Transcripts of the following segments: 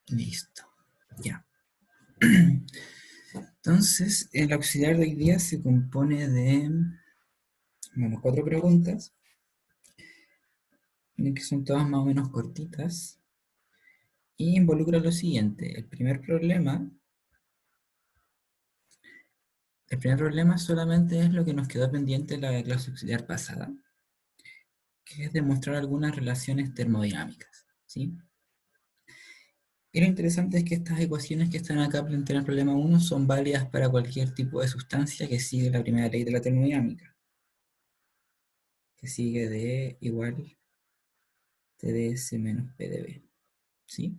Listo. Ya. Entonces, el auxiliar de hoy día se compone de, bueno, 4 preguntas, que son todas más o menos cortitas, y involucra lo siguiente. El primer problema solamente es lo que nos quedó pendiente en la clase auxiliar pasada, que es demostrar algunas relaciones termodinámicas, ¿sí? Y lo interesante es que estas ecuaciones que están acá planteadas en el problema 1 son válidas para cualquier tipo de sustancia que sigue la primera ley de la termodinámica, que sigue de igual TdS menos PdV, ¿sí?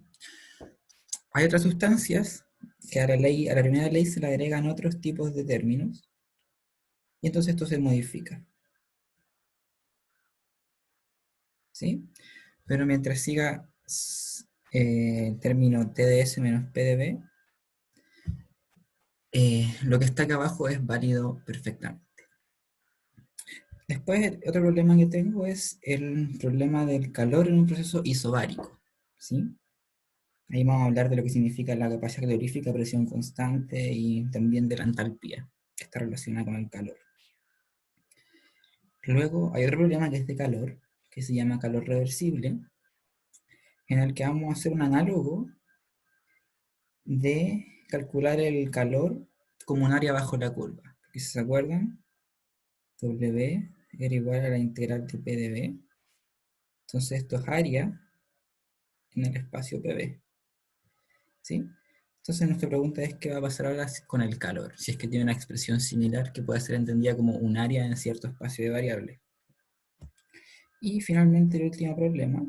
Hay otras sustancias que a la primera ley se le agregan otros tipos de términos, y entonces esto se modifica, ¿sí? Pero mientras siga el término TdS menos PdV, lo que está acá abajo es válido perfectamente. Después, el otro problema que tengo es el problema del calor en un proceso isobárico, ¿sí? Ahí vamos a hablar de lo que significa la capacidad calorífica a presión constante y también de la entalpía, que está relacionada con el calor. Luego hay otro problema que es de calor, que se llama calor reversible, en el que vamos a hacer un análogo de calcular el calor como un área bajo la curva. Si se acuerdan, W era igual a la integral de P de V. Entonces esto es área en el espacio PV, ¿sí? Entonces nuestra pregunta es qué va a pasar ahora con el calor, si es que tiene una expresión similar que pueda ser entendida como un área en cierto espacio de variables. Y finalmente el último problema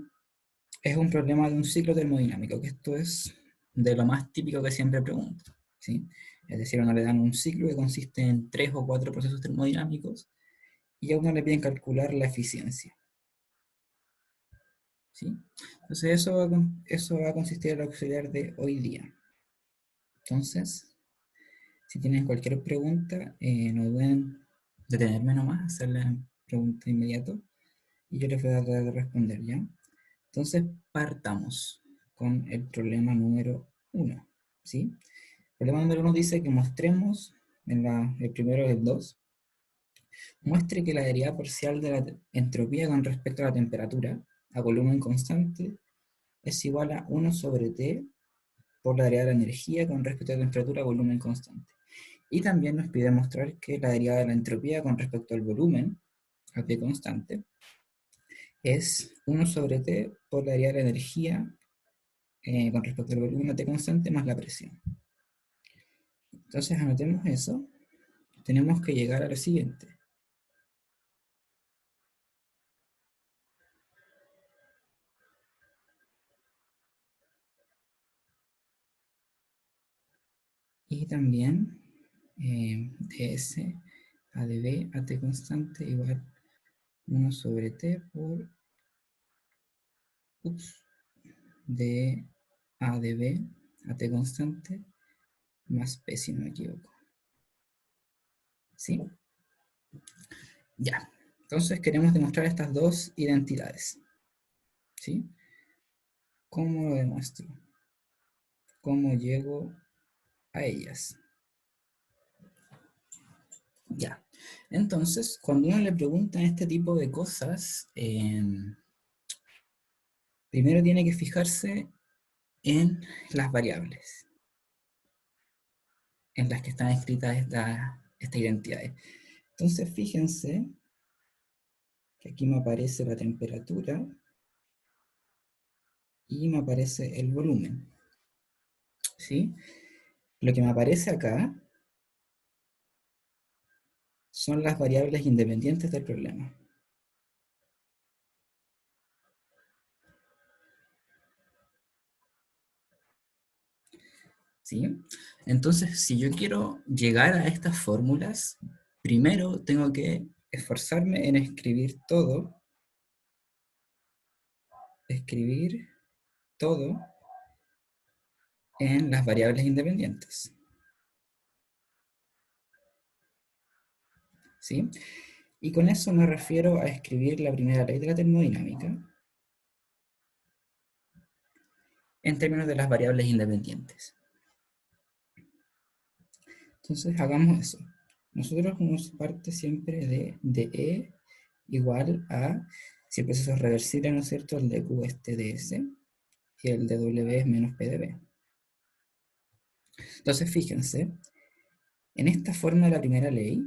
es un problema de un ciclo termodinámico, que esto es de lo más típico que siempre pregunto, ¿sí? Es decir, a uno le dan un ciclo que consiste en 3 o 4 procesos termodinámicos y a uno le piden calcular la eficiencia, ¿sí? Entonces eso va a consistir en el auxiliar de hoy día. Entonces, si tienen cualquier pregunta, no duden detenerme nomás, hacer la pregunta inmediato y yo les voy a tratar de responder, ¿ya? Entonces, partamos con el problema número 1, ¿sí? El problema número 1 dice que mostremos, el primero es el 2, muestre que la derivada parcial de la entropía con respecto a la temperatura a volumen constante es igual a 1 sobre T por la derivada de la energía con respecto a la temperatura a volumen constante. Y también nos pide mostrar que la derivada de la entropía con respecto al volumen, a T constante, es 1 sobre T por la derivada de la energía con respecto al volumen a T constante más la presión. Entonces anotemos eso. Tenemos que llegar a lo siguiente. Y también ds a db a T constante igual 1 sobre T por d a db a T constante más P si no me equivoco. ¿Sí? Ya. Entonces queremos demostrar estas dos identidades. ¿Sí? ¿Cómo lo demuestro? ¿Cómo llego a ellas? Ya. Entonces, cuando uno le pregunta este tipo de cosas, primero tiene que fijarse en las variables en las que están escritas estas identidades. Entonces, fíjense que aquí me aparece la temperatura y me aparece el volumen. ¿Sí? Lo que me aparece acá son las variables independientes del problema. ¿Sí? Entonces, si yo quiero llegar a estas fórmulas, primero tengo que esforzarme en escribir todo en las variables independientes. ¿Sí? Y con eso me refiero a escribir la primera ley de la termodinámica, en términos de las variables independientes. Entonces hagamos eso. Nosotros nos parte siempre de DE igual a, si el proceso es reversible, ¿no es cierto?, el de Q es TDS y el de W es menos PdB. Entonces fíjense, en esta forma de la primera ley,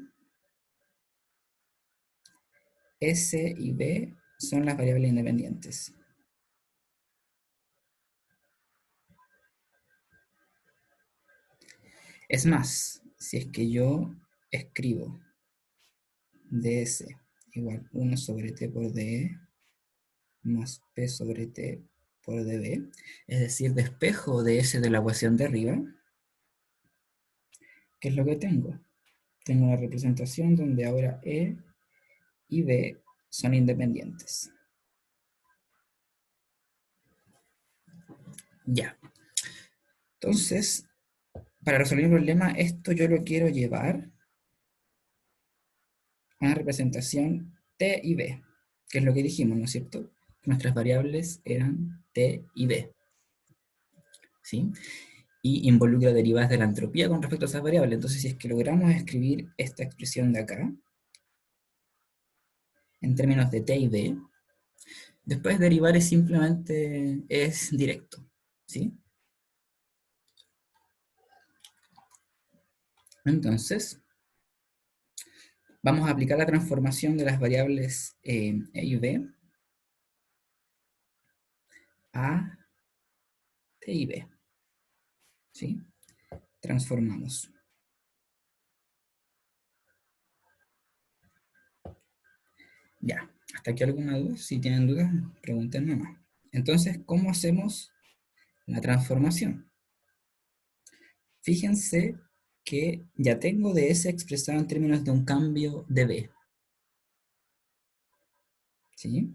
S y B son las variables independientes. Es más, si es que yo escribo ds igual 1 sobre t por de más p sobre t por db, es decir, despejo ds de la ecuación de arriba, ¿qué es lo que tengo? Tengo una representación donde ahora e y b son independientes. Ya. Entonces, para resolver el problema, esto yo lo quiero llevar a una representación t y b, que es lo que dijimos, ¿no es cierto? Nuestras variables eran t y b, ¿sí? Y involucra derivadas de la entropía con respecto a esas variables. Entonces, si es que logramos escribir esta expresión de acá, en términos de t y b, después derivar es simplemente, es directo, ¿sí? Entonces, vamos a aplicar la transformación de las variables e y b a t y b, ¿sí? Transformamos. Ya, ¿hasta aquí alguna duda? Si tienen dudas, pregunten nomás. Entonces, ¿cómo hacemos la transformación? Fíjense que ya tengo ds expresado en términos de un cambio de b, ¿sí?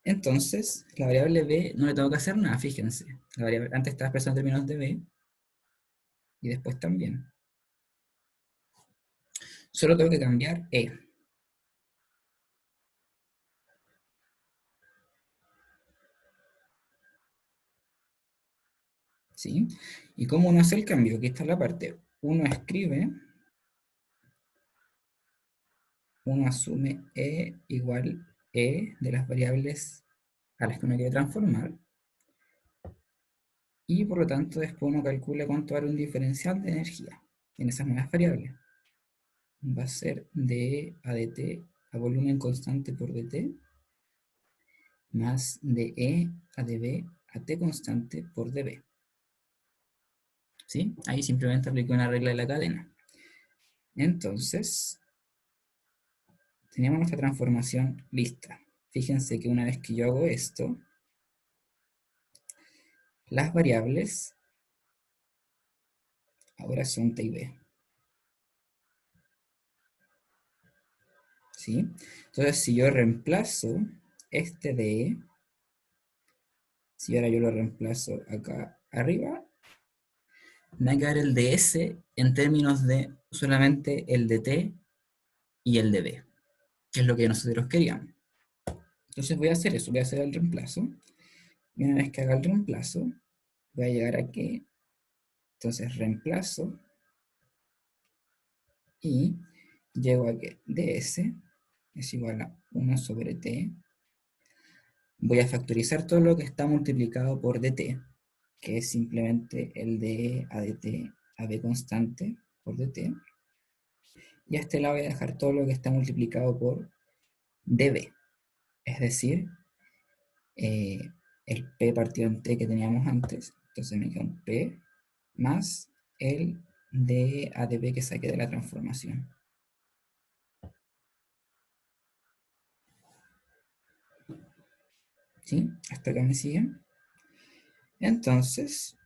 Entonces, la variable b no le tengo que hacer nada, fíjense. La variable antes estaba expresada en términos de b, y después también. Solo tengo que cambiar e. ¿Sí? ¿Y cómo uno hace el cambio? Aquí está la parte. Uno escribe, uno asume e igual e de las variables a las que uno quiere transformar, y por lo tanto después uno calcula cuánto vale un diferencial de energía en esas nuevas variables. Va a ser de a dt a volumen constante por dt, más de e a db a t constante por db. ¿Sí? Ahí simplemente aplico una regla de la cadena. Entonces, teníamos nuestra transformación lista. Fíjense que una vez que yo hago esto, las variables ahora son t y b. ¿Sí? Entonces, si yo reemplazo este de, si ahora yo lo reemplazo acá arriba, me va a quedar el de S en términos de solamente el de T y el de B, que es lo que nosotros queríamos. Entonces voy a hacer eso, voy a hacer el reemplazo. Y una vez que haga el reemplazo, voy a llegar aquí. Entonces reemplazo y llego a que ds es igual a 1 sobre t. Voy a factorizar todo lo que está multiplicado por dt, que es simplemente el de a dt a b constante por dt. Y a este lado voy a dejar todo lo que está multiplicado por db, es decir, el p partido en t que teníamos antes. Entonces me queda un p más el de a db que saqué de la transformación. ¿Sí? ¿Hasta acá me siguen? Entonces,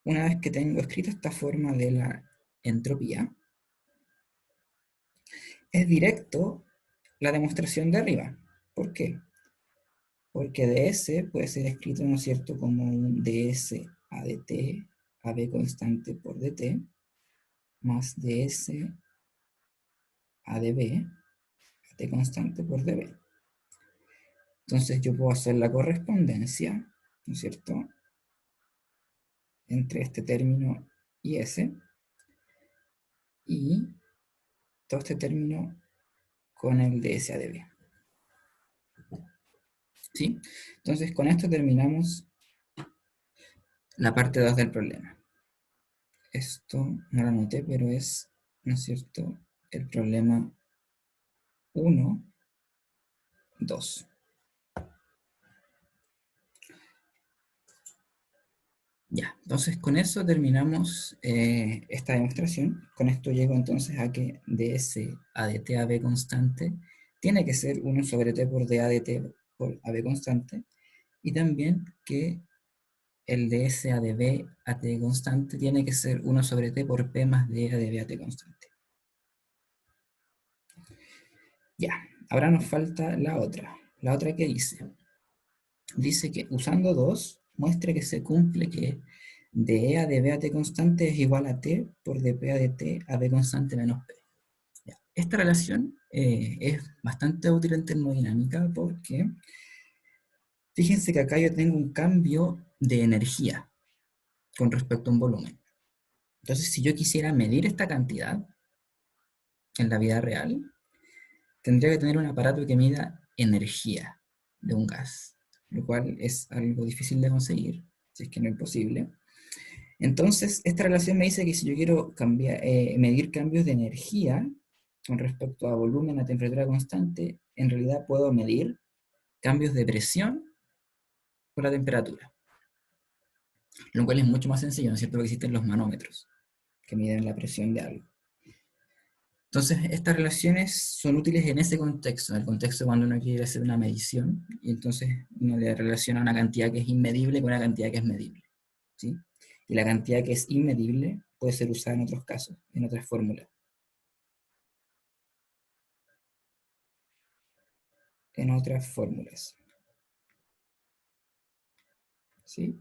una vez que tengo escrita esta forma de la entropía, es directo la demostración de arriba. ¿Por qué? Porque ds puede ser escrito, ¿no es cierto?, como un ds a dt a b constante por dt más ds a db a t constante por db. Entonces yo puedo hacer la correspondencia, ¿no es cierto?, entre este término y ese, y todo este término con el de S a de B. ¿Sí? Entonces, con esto terminamos la parte 2 del problema. Esto no lo anoté, pero es, ¿no es cierto?, el problema 1, 2. Ya, entonces con eso terminamos esta demostración. Con esto llego entonces a que ds a dt a b constante tiene que ser 1 sobre t por d a dt por a b constante, y también que el ds a db a t constante tiene que ser 1 sobre t por p más d a db a t constante. Ya, ahora nos falta la otra. La otra que dice que usando 2 muestra que se cumple que de a de b a t constante es igual a t por dp a dt a b constante menos p. Ya. Esta relación es bastante útil en termodinámica porque fíjense que acá yo tengo un cambio de energía con respecto a un volumen. Entonces, si yo quisiera medir esta cantidad en la vida real, tendría que tener un aparato que mida energía de un gas, lo cual es algo difícil de conseguir, si es que no es imposible. Entonces, esta relación me dice que si yo quiero medir cambios de energía con respecto a volumen a temperatura constante, en realidad puedo medir cambios de presión por la temperatura, lo cual es mucho más sencillo, ¿no es cierto?, porque existen los manómetros que miden la presión de algo. Entonces, estas relaciones son útiles en ese contexto, en el contexto cuando uno quiere hacer una medición, y entonces uno le relaciona una cantidad que es inmedible con una cantidad que es medible, ¿sí? Y la cantidad que es inmedible puede ser usada en otros casos, en otras fórmulas. ¿Sí?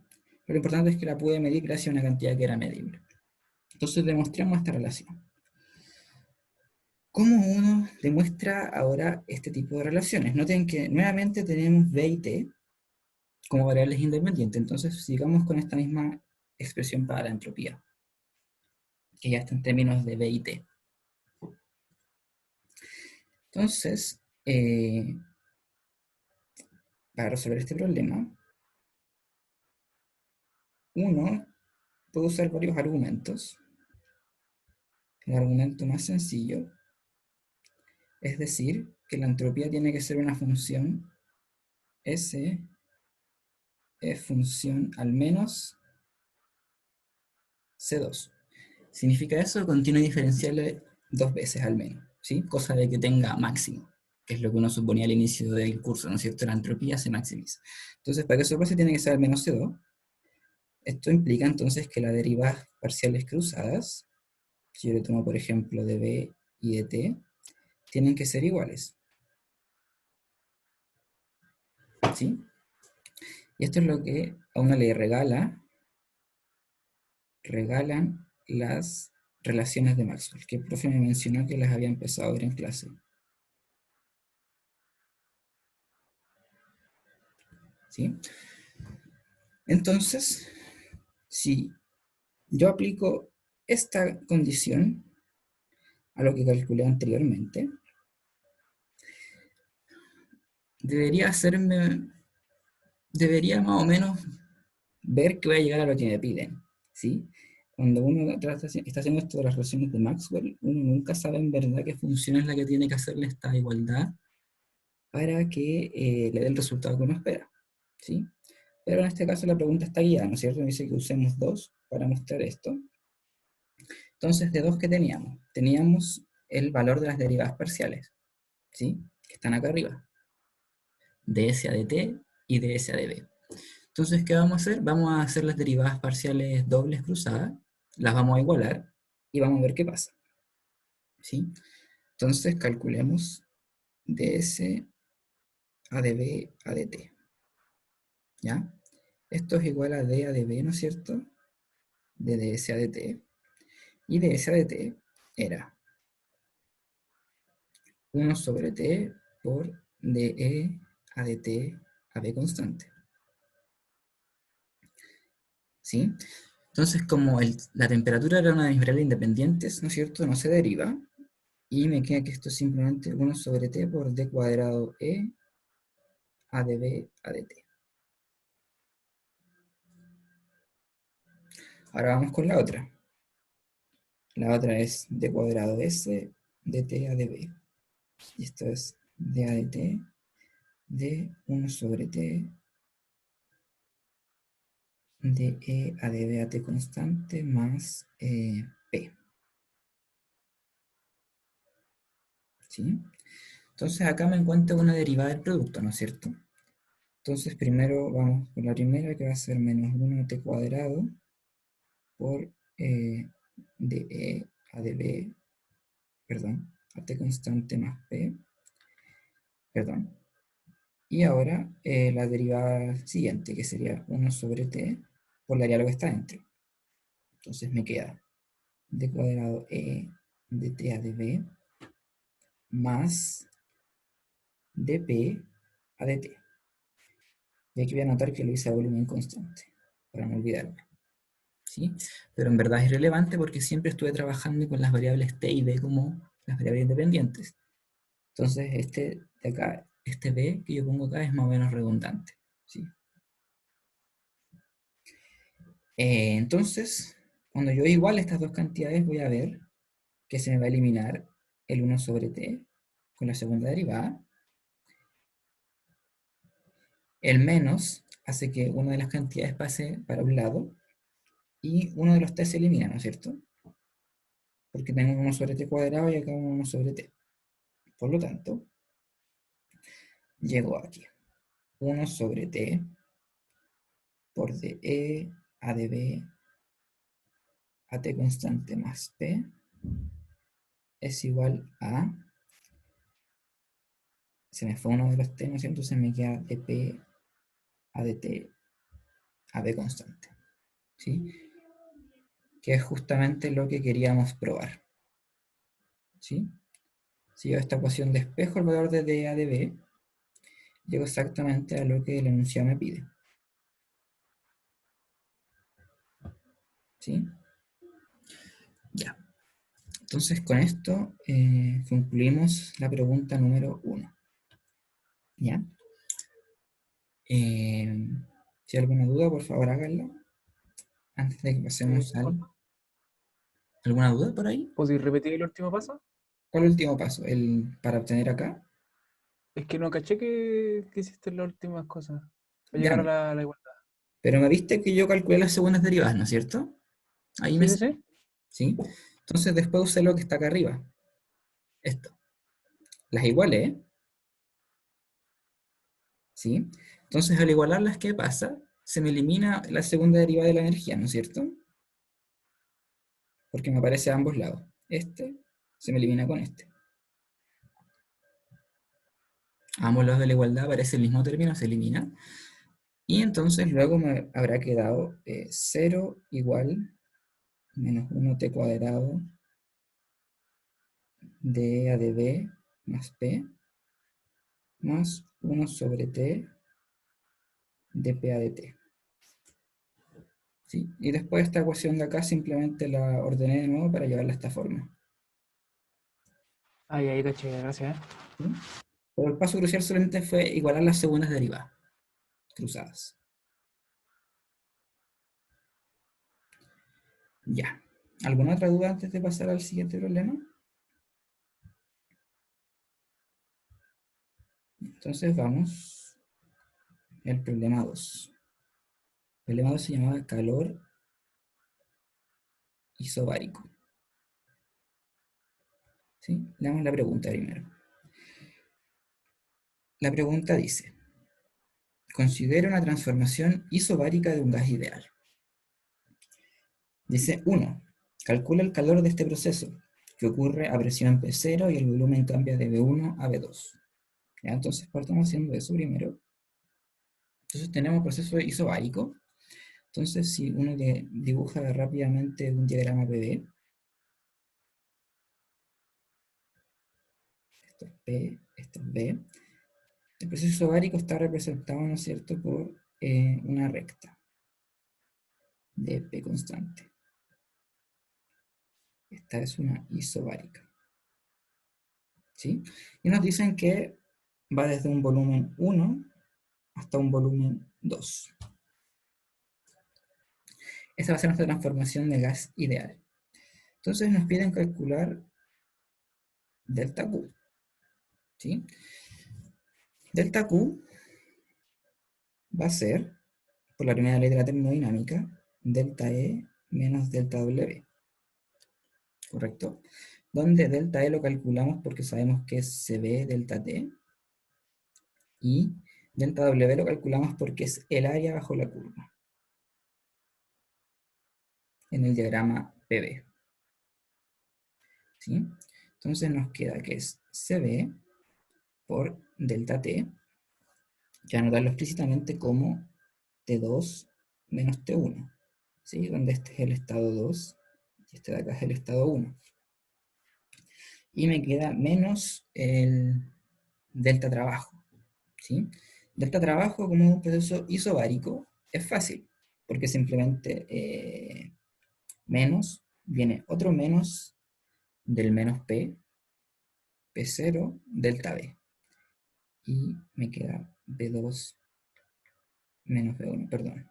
Pero lo importante es que la pude medir gracias a una cantidad que era medible. Entonces demostramos esta relación. ¿Cómo uno demuestra ahora este tipo de relaciones? Noten que nuevamente tenemos B y T como variables independientes. Entonces sigamos con esta misma expresión para la entropía, que ya está en términos de B y T. Entonces, para resolver este problema, uno puede usar varios argumentos. El argumento más sencillo es decir que la entropía tiene que ser una función S es función al menos C2. Significa eso continuo diferenciable dos veces al menos, ¿sí? Cosa de que tenga máximo, que es lo que uno suponía al inicio del curso, ¿no es cierto? La entropía se maximiza. Entonces, para que eso pase tiene que ser al menos C2. Esto implica entonces que las derivadas parciales cruzadas, si yo le tomo por ejemplo de B y de T, tienen que ser iguales, ¿sí? Y esto es lo que a uno le regalan las relaciones de Maxwell, que el profe me mencionó que las había empezado a ver en clase. ¿Sí? Entonces, si yo aplico esta condición a lo que calculé anteriormente, debería más o menos ver que voy a llegar a lo que me piden, ¿sí? Cuando uno está haciendo esto de las relaciones de Maxwell, uno nunca sabe en verdad qué función es la que tiene que hacerle esta igualdad para que le dé el resultado que uno espera, ¿sí? Pero en este caso la pregunta está guiada, ¿no es cierto? Me dice que usemos 2 para mostrar esto. Entonces, ¿de 2 qué teníamos? Teníamos el valor de las derivadas parciales, ¿sí? Que están acá arriba. De S a de t y de S a de b. Entonces, ¿qué vamos a hacer? Vamos a hacer las derivadas parciales dobles cruzadas, las vamos a igualar y vamos a ver qué pasa, ¿sí? Entonces, calculemos ds a de b a de t, ¿ya? Esto es igual a d a de b, ¿no es cierto? De ds a de t. Y ds a de t era 1 sobre t por de a de t a b constante, ¿sí? Entonces, como la temperatura era una de mis variables independientes, ¿no es cierto? No se deriva. Y me queda que esto es simplemente 1 sobre t por d cuadrado e a db a dt. Ahora vamos con la otra. La otra es d cuadrado s dt a db. Y esto es d a dt de 1 sobre t de e a db a t constante más p. ¿Sí? Entonces acá me encuentro una derivada del producto, ¿no es cierto? Entonces primero vamos con la primera, que va a ser menos 1t cuadrado por de e a db, perdón, a t constante más p, perdón. Y ahora la derivada siguiente, que sería 1 sobre t por la área que está dentro. Entonces me queda d cuadrado e de t a db más dp a dt. Y aquí voy a anotar que lo hice a volumen constante, para no olvidarme. ¿Sí? Pero en verdad es irrelevante porque siempre estuve trabajando con las variables t y d como las variables independientes. Entonces este de acá, este b que yo pongo acá es más o menos redundante. ¿Sí? Entonces, cuando yo igual estas dos cantidades, voy a ver que se me va a eliminar el 1 sobre t con la segunda derivada. El menos hace que una de las cantidades pase para un lado y uno de los t se elimina, ¿no es cierto? Porque tengo 1 sobre t cuadrado y acá 1 sobre t. Por lo tanto, llego aquí. 1 sobre t por de a db a t constante más p es igual a, se me fue uno de los t, ¿no es cierto? Entonces me queda dp a dt a b constante, ¿sí? Que es justamente lo que queríamos probar, ¿sí? Si yo esta ecuación despejo el valor de d a de b, llego exactamente a lo que el enunciado me pide, ¿sí? Ya. Entonces con esto concluimos la pregunta número 1, ¿ya? Si hay alguna duda, por favor háganla antes de que pasemos al... Disculpa, ¿Alguna duda por ahí? ¿podéis repetir el último paso? ¿Cuál es el último paso? ¿El para obtener acá? Es que no caché que hiciste las últimas cosas para Ya, llegar a mira. la igualdad. Pero me viste que yo calculé las segundas derivadas, ¿no es cierto? Ahí me Sí, sí, sale, sí. ¿sí? Entonces después usé lo que está acá arriba. Esto. Las igualé, ¿sí? Entonces al igualarlas, ¿qué pasa? Se me elimina la segunda derivada de la energía, ¿no es cierto? Porque me aparece a ambos lados. Este se me elimina con este. A ambos lados de la igualdad aparece el mismo término, se elimina. Y entonces luego me habrá quedado 0 igual menos 1t cuadrado de a de b más p más 1 sobre t de p a de t. ¿Sí? Y después esta ecuación de acá simplemente la ordené de nuevo para llevarla a esta forma. Ahí caché, gracias. ¿Sí? Pero el paso crucial solamente fue igualar las segundas derivadas cruzadas. Ya. ¿Alguna otra duda antes de pasar al siguiente problema? Entonces vamos al problema 2. El problema 2 se llamaba calor isobárico. ¿Sí? Leamos la pregunta primero. La pregunta dice, considera una transformación isobárica de un gas ideal. Dice 1. Calcula el calor de este proceso, que ocurre a presión P0 y el volumen cambia de B1 a B2. ¿Ya? Entonces partamos haciendo eso primero. Entonces tenemos proceso isobárico. Entonces si uno le dibuja rápidamente un diagrama PV, esto es P, esto es B, el proceso isobárico está representado, ¿no es cierto?, por una recta. de P constante. Esta es una isobárica. ¿Sí? Y nos dicen que va desde un volumen 1 hasta un volumen 2. Esa va a ser nuestra transformación de gas ideal. Entonces nos piden calcular delta Q. ¿Sí? Delta Q va a ser, por la primera ley de la termodinámica, delta E menos delta W. ¿Correcto? Donde delta E lo calculamos porque sabemos que es CB delta T. Y delta W lo calculamos porque es el área bajo la curva. En el diagrama PB. ¿Sí? Entonces nos queda que es CB por delta T, que anotarlo explícitamente como T2 menos T1, ¿sí? Donde este es el estado 2 y este de acá es el estado 1. Y me queda menos el delta trabajo, ¿sí? Delta trabajo como un proceso isobárico es fácil, porque simplemente menos, viene otro menos del menos P, P0, delta B. Y me queda B2 menos B1, perdón.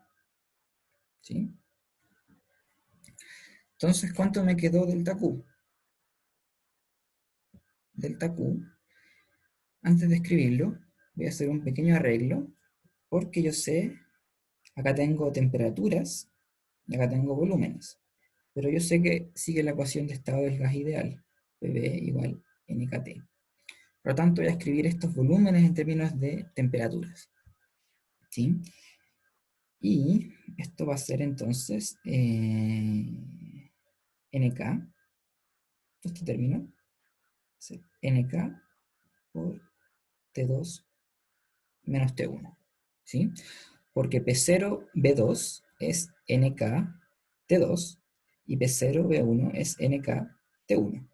¿Sí? Entonces, ¿cuánto me quedó delta Q? Delta Q, antes de escribirlo, voy a hacer un pequeño arreglo, porque yo sé, acá tengo temperaturas, y acá tengo volúmenes. Pero yo sé que sigue la ecuación de estado del gas ideal, PV igual NKT. Por lo tanto, voy a escribir estos volúmenes en términos de temperaturas. ¿Sí? Y esto va a ser entonces NK, este término, NK por T2 menos T1. ¿Sí? Porque P0 B2 es NK T2 y P0 B1 es NK T1.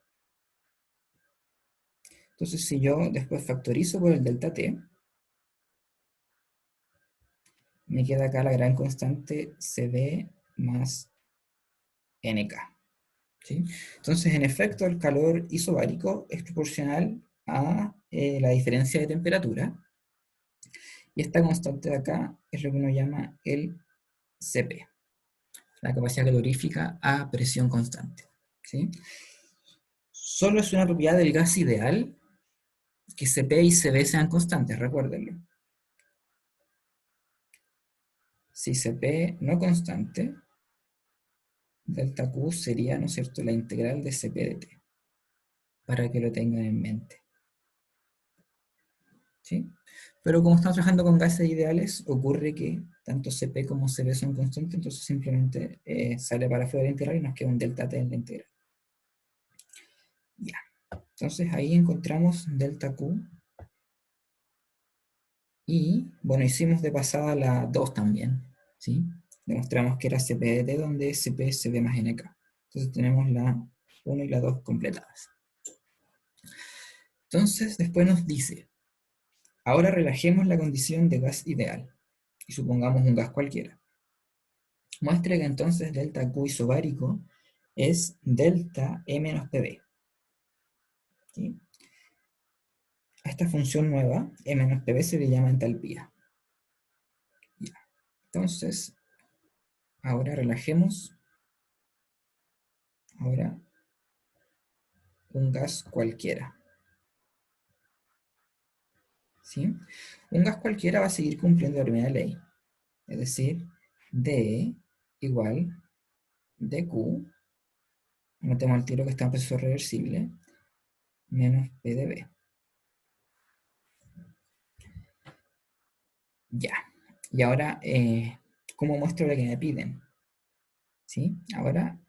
Entonces, si yo después factorizo por el delta T, me queda acá la gran constante CB más NK. ¿Sí? Entonces, en efecto, el calor isobárico es proporcional a la diferencia de temperatura. Y esta constante de acá es lo que uno llama el CP, la capacidad calorífica a presión constante. ¿Sí? Solo es una propiedad del gas ideal que CP y CB sean constantes, recuérdenlo. Si CP no constante, delta Q sería, ¿no es cierto?, la integral de CP de T, para que lo tengan en mente. ¿Sí? Pero como estamos trabajando con gases ideales, ocurre que tanto CP como CB son constantes, entonces simplemente sale para afuera de la integral y nos queda un delta T en la integral. Ya. Entonces ahí encontramos delta Q. Y bueno, hicimos de pasada la 2 también. ¿Sí? Demostramos que era CP de T donde CP es CP más NK. Entonces tenemos la 1 y la 2 completadas. Entonces después nos dice, ahora relajemos la condición de gas ideal y supongamos un gas cualquiera. Muestre que entonces delta Q isobárico es delta E menos PB. ¿Sí? A esta función nueva, E menos PB, se le llama entalpía. Ya. Entonces, ahora relajemos. Ahora, un gas cualquiera. ¿Sí? Un gas cualquiera va a seguir cumpliendo la primera ley. Es decir, D igual dQ, anotemos al tiro que está en proceso reversible, menos P de B. Ya. Y ahora, ¿cómo muestro lo que me piden? ¿Sí? Ahora,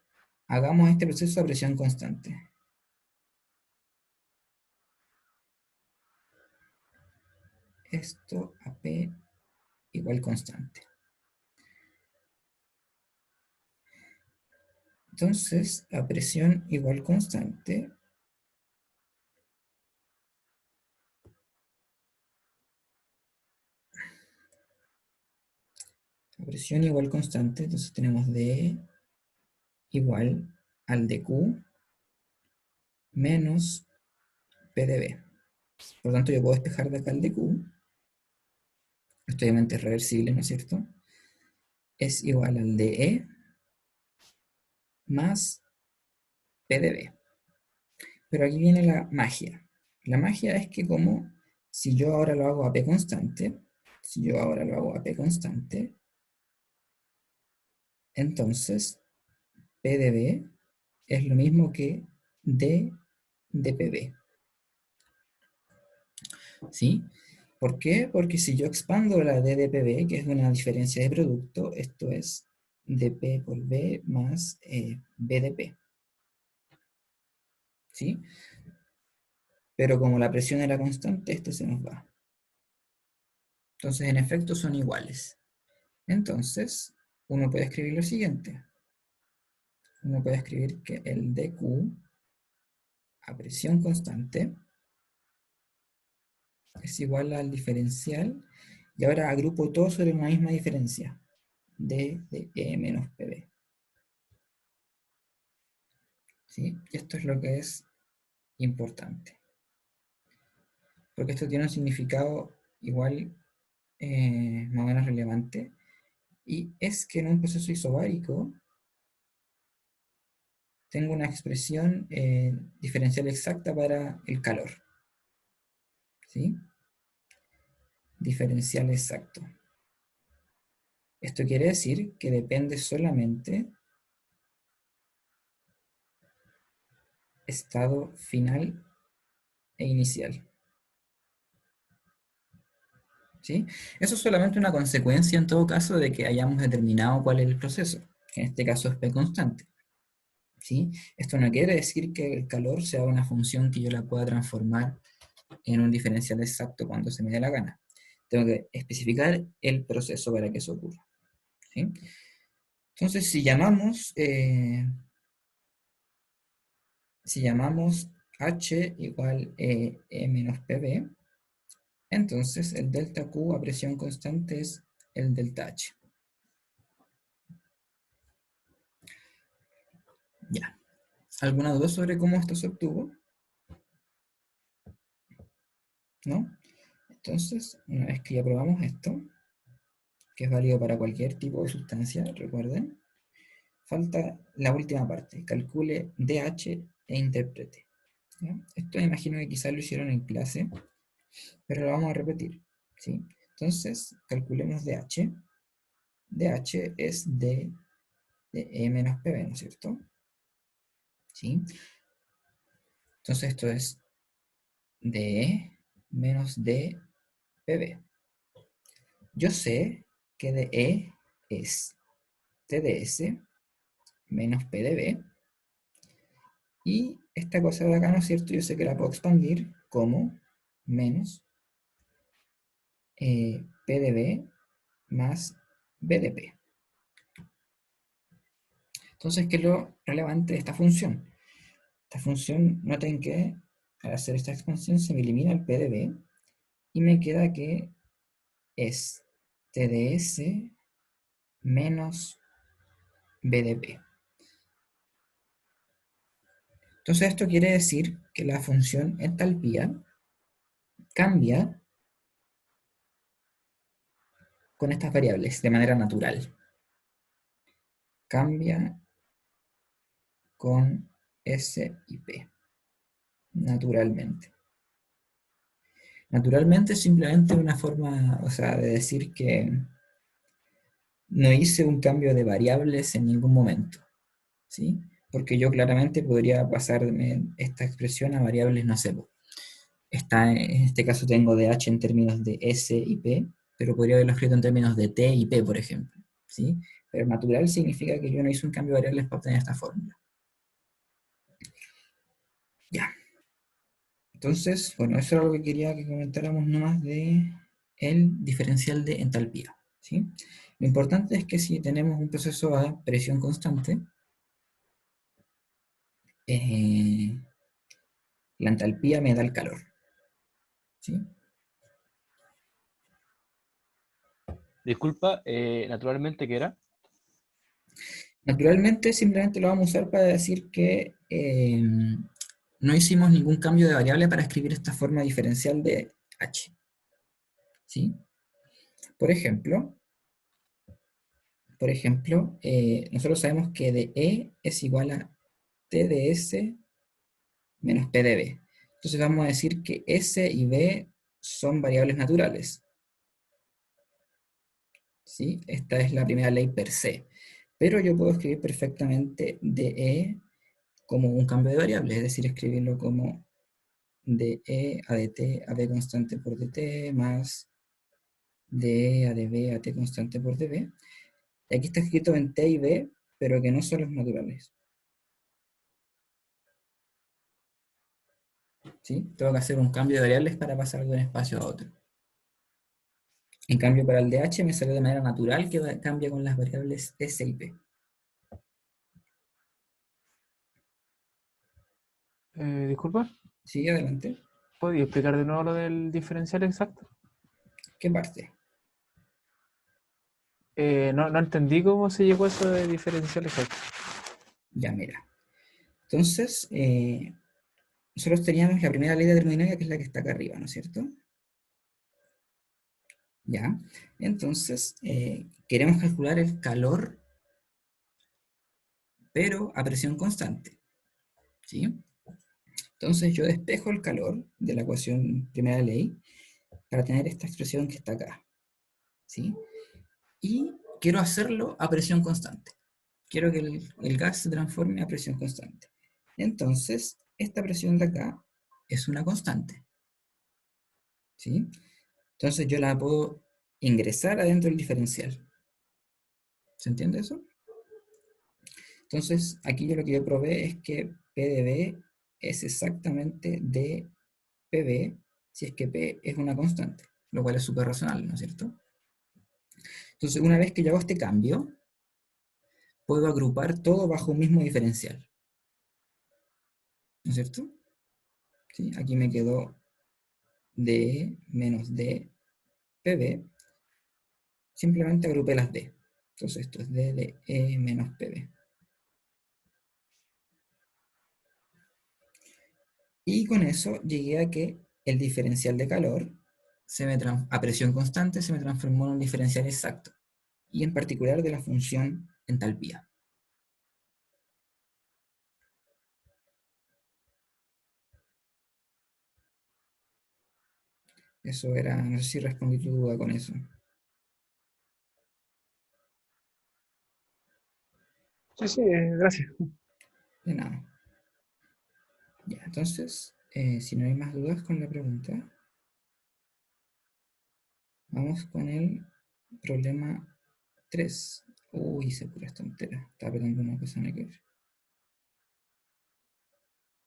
hagamos este proceso a presión constante. Esto a P igual constante. Entonces, a presión igual constante, presión igual constante, entonces tenemos dE igual al dQ menos P de B. Por lo tanto, yo puedo despejar de acá el dQ. Esto obviamente es reversible, ¿no es cierto? Es igual al dE más P de B. Pero aquí viene la magia. La magia es que como si yo ahora lo hago a P constante, si yo ahora lo hago a P constante, entonces P de B es lo mismo que D de PB. ¿Sí? ¿Por qué? Porque si yo expando la D de PB, que es una diferencia de producto, esto es dP por B más B de P. ¿Sí? Pero como la presión era constante, esto se nos va. Entonces, en efecto, son iguales. Entonces, uno puede escribir lo siguiente. Uno puede escribir que el dQ a presión constante es igual al diferencial, y ahora agrupo todo sobre una misma diferencia, D de E menos PB. ¿Sí? Y esto es lo que es importante, porque esto tiene un significado igual más o menos relevante, y es que en un proceso isobárico tengo una expresión diferencial exacta para el calor. ¿Sí? Diferencial exacto. Esto quiere decir que depende solamente estado final e inicial. ¿Sí? Eso es solamente una consecuencia en todo caso de que hayamos determinado cuál es el proceso, que en este caso es P constante. ¿Sí? Esto no quiere decir que el calor sea una función que yo la pueda transformar en un diferencial exacto cuando se me dé la gana. Tengo que especificar el proceso para que eso ocurra. ¿Sí? Entonces, si llamamos H igual E menos PB, entonces el delta Q a presión constante es el delta H. Ya. ¿Alguna duda sobre cómo esto se obtuvo? ¿No? Entonces, una vez que ya probamos esto, que es válido para cualquier tipo de sustancia, recuerden, falta la última parte, calcule DH e interprete. ¿Ya? Esto imagino que quizás lo hicieron en clase, pero lo vamos a repetir. ¿Sí? Entonces, calculemos DH. DH es D de E menos PB, ¿no es cierto? ¿Sí? Entonces esto es DE menos DPB. Yo sé que DE es TDS menos PDB. Y esta cosa de acá, ¿no es cierto? Yo sé que la puedo expandir como menos PDB más BDP. Entonces, ¿qué es lo relevante de esta función? Esta función, noten que al hacer esta expansión se me elimina el PDB y me queda que es TDS menos BDP. Entonces esto quiere decir que la función entalpía cambia con estas variables de manera natural. Cambia con S y P, naturalmente. Naturalmente es simplemente una forma, o sea, de decir que no hice un cambio de variables en ningún momento, ¿sí? Porque yo claramente podría pasarme esta expresión a variables, no sé, en este caso tengo de H en términos de S y P, pero podría haberlo escrito en términos de T y P, por ejemplo, ¿sí? Pero natural significa que yo no hice un cambio de variables para obtener esta fórmula. Ya. Entonces, bueno, eso era lo que quería que comentáramos nomás de el diferencial de entalpía, ¿sí? Lo importante es que si tenemos un proceso a presión constante, eh, la entalpía me da el calor, ¿sí? Disculpa, naturalmente, ¿qué era? Naturalmente, simplemente lo vamos a usar para decir que no hicimos ningún cambio de variable para escribir esta forma diferencial de h. ¿Sí? Por ejemplo, nosotros sabemos que de E es igual a T de S menos P de B. Entonces vamos a decir que S y B son variables naturales. ¿Sí? Esta es la primera ley per se. Pero yo puedo escribir perfectamente de E como un cambio de variable, es decir, escribirlo como de E a dt a B constante por dt más de E a dB a T constante por dB. Y aquí está escrito en T y B, pero que no son los naturales. ¿Sí? Tengo que hacer un cambio de variables para pasar de un espacio a otro. En cambio, para el DH me salió de manera natural que cambia con las variables S y P. Disculpa, ¿Sí? Adelante. ¿podría explicar de nuevo lo del diferencial exacto? ¿Qué parte? No, no entendí cómo se llegó a eso de diferencial exacto. Ya, mira. Entonces, nosotros teníamos la primera ley de termodinámica, que es la que está acá arriba, ¿no es cierto? Ya. Entonces, queremos calcular el calor, pero a presión constante. ¿Sí? Entonces, yo despejo el calor de la ecuación primera ley para tener esta expresión que está acá. ¿Sí? Y quiero hacerlo a presión constante. Quiero que el gas se transforme a presión constante. Entonces, esta presión de acá es una constante. ¿Sí? Entonces yo la puedo ingresar adentro del diferencial. ¿Se entiende eso? Entonces, aquí yo lo que yo probé es que P de B es exactamente D PB si es que P es una constante, lo cual es súper razonable, ¿no es cierto? Entonces, una vez que yo hago este cambio, puedo agrupar todo bajo un mismo diferencial, ¿no es cierto? ¿Sí? Aquí me quedó D menos D PB, simplemente agrupé las D. Entonces esto es D de E menos PB. Y con eso llegué a que el diferencial de calor a presión constante se me transformó en un diferencial exacto, y en particular de la función entalpía. Eso era, no sé si respondí tu duda con eso. Sí, sí, gracias. De nada. Ya, entonces, si no hay más dudas con la pregunta, vamos con el problema 3. Uy, hice puras tonteras. Estaba apretando una cosa, no hay que ver.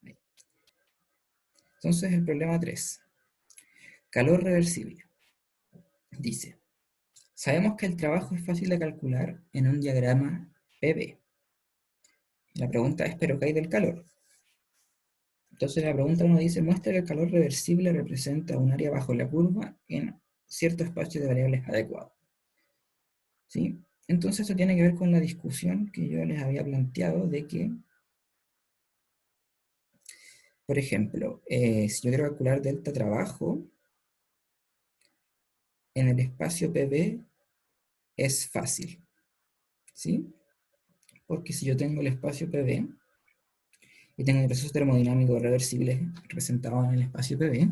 Ahí. Entonces, el problema 3. Calor reversible. Dice, sabemos que el trabajo es fácil de calcular en un diagrama PV. La pregunta es, ¿pero qué hay del calor? Entonces la pregunta uno dice, muestra que el calor reversible representa un área bajo la curva en cierto espacio de variables adecuado. ¿Sí? Entonces esto tiene que ver con la discusión que yo les había planteado de que, por ejemplo, si yo quiero calcular delta trabajo, en el espacio PV es fácil. ¿Sí? Porque si yo tengo el espacio PV y tengo un proceso termodinámico reversible representado en el espacio PV,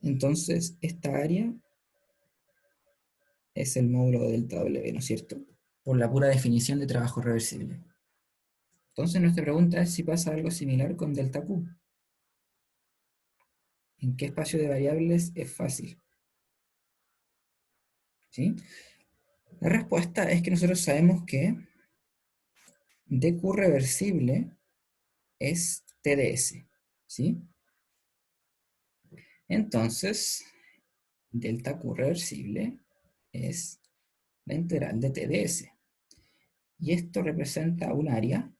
entonces esta área es el módulo de delta W, ¿no es cierto? Por la pura definición de trabajo reversible. Entonces nuestra pregunta es si pasa algo similar con delta Q. ¿En qué espacio de variables es fácil? ¿Sí? La respuesta es que nosotros sabemos que dQ reversible es TdS. ¿Sí? Entonces, delta Q reversible es la integral de TdS. Y esto representa un área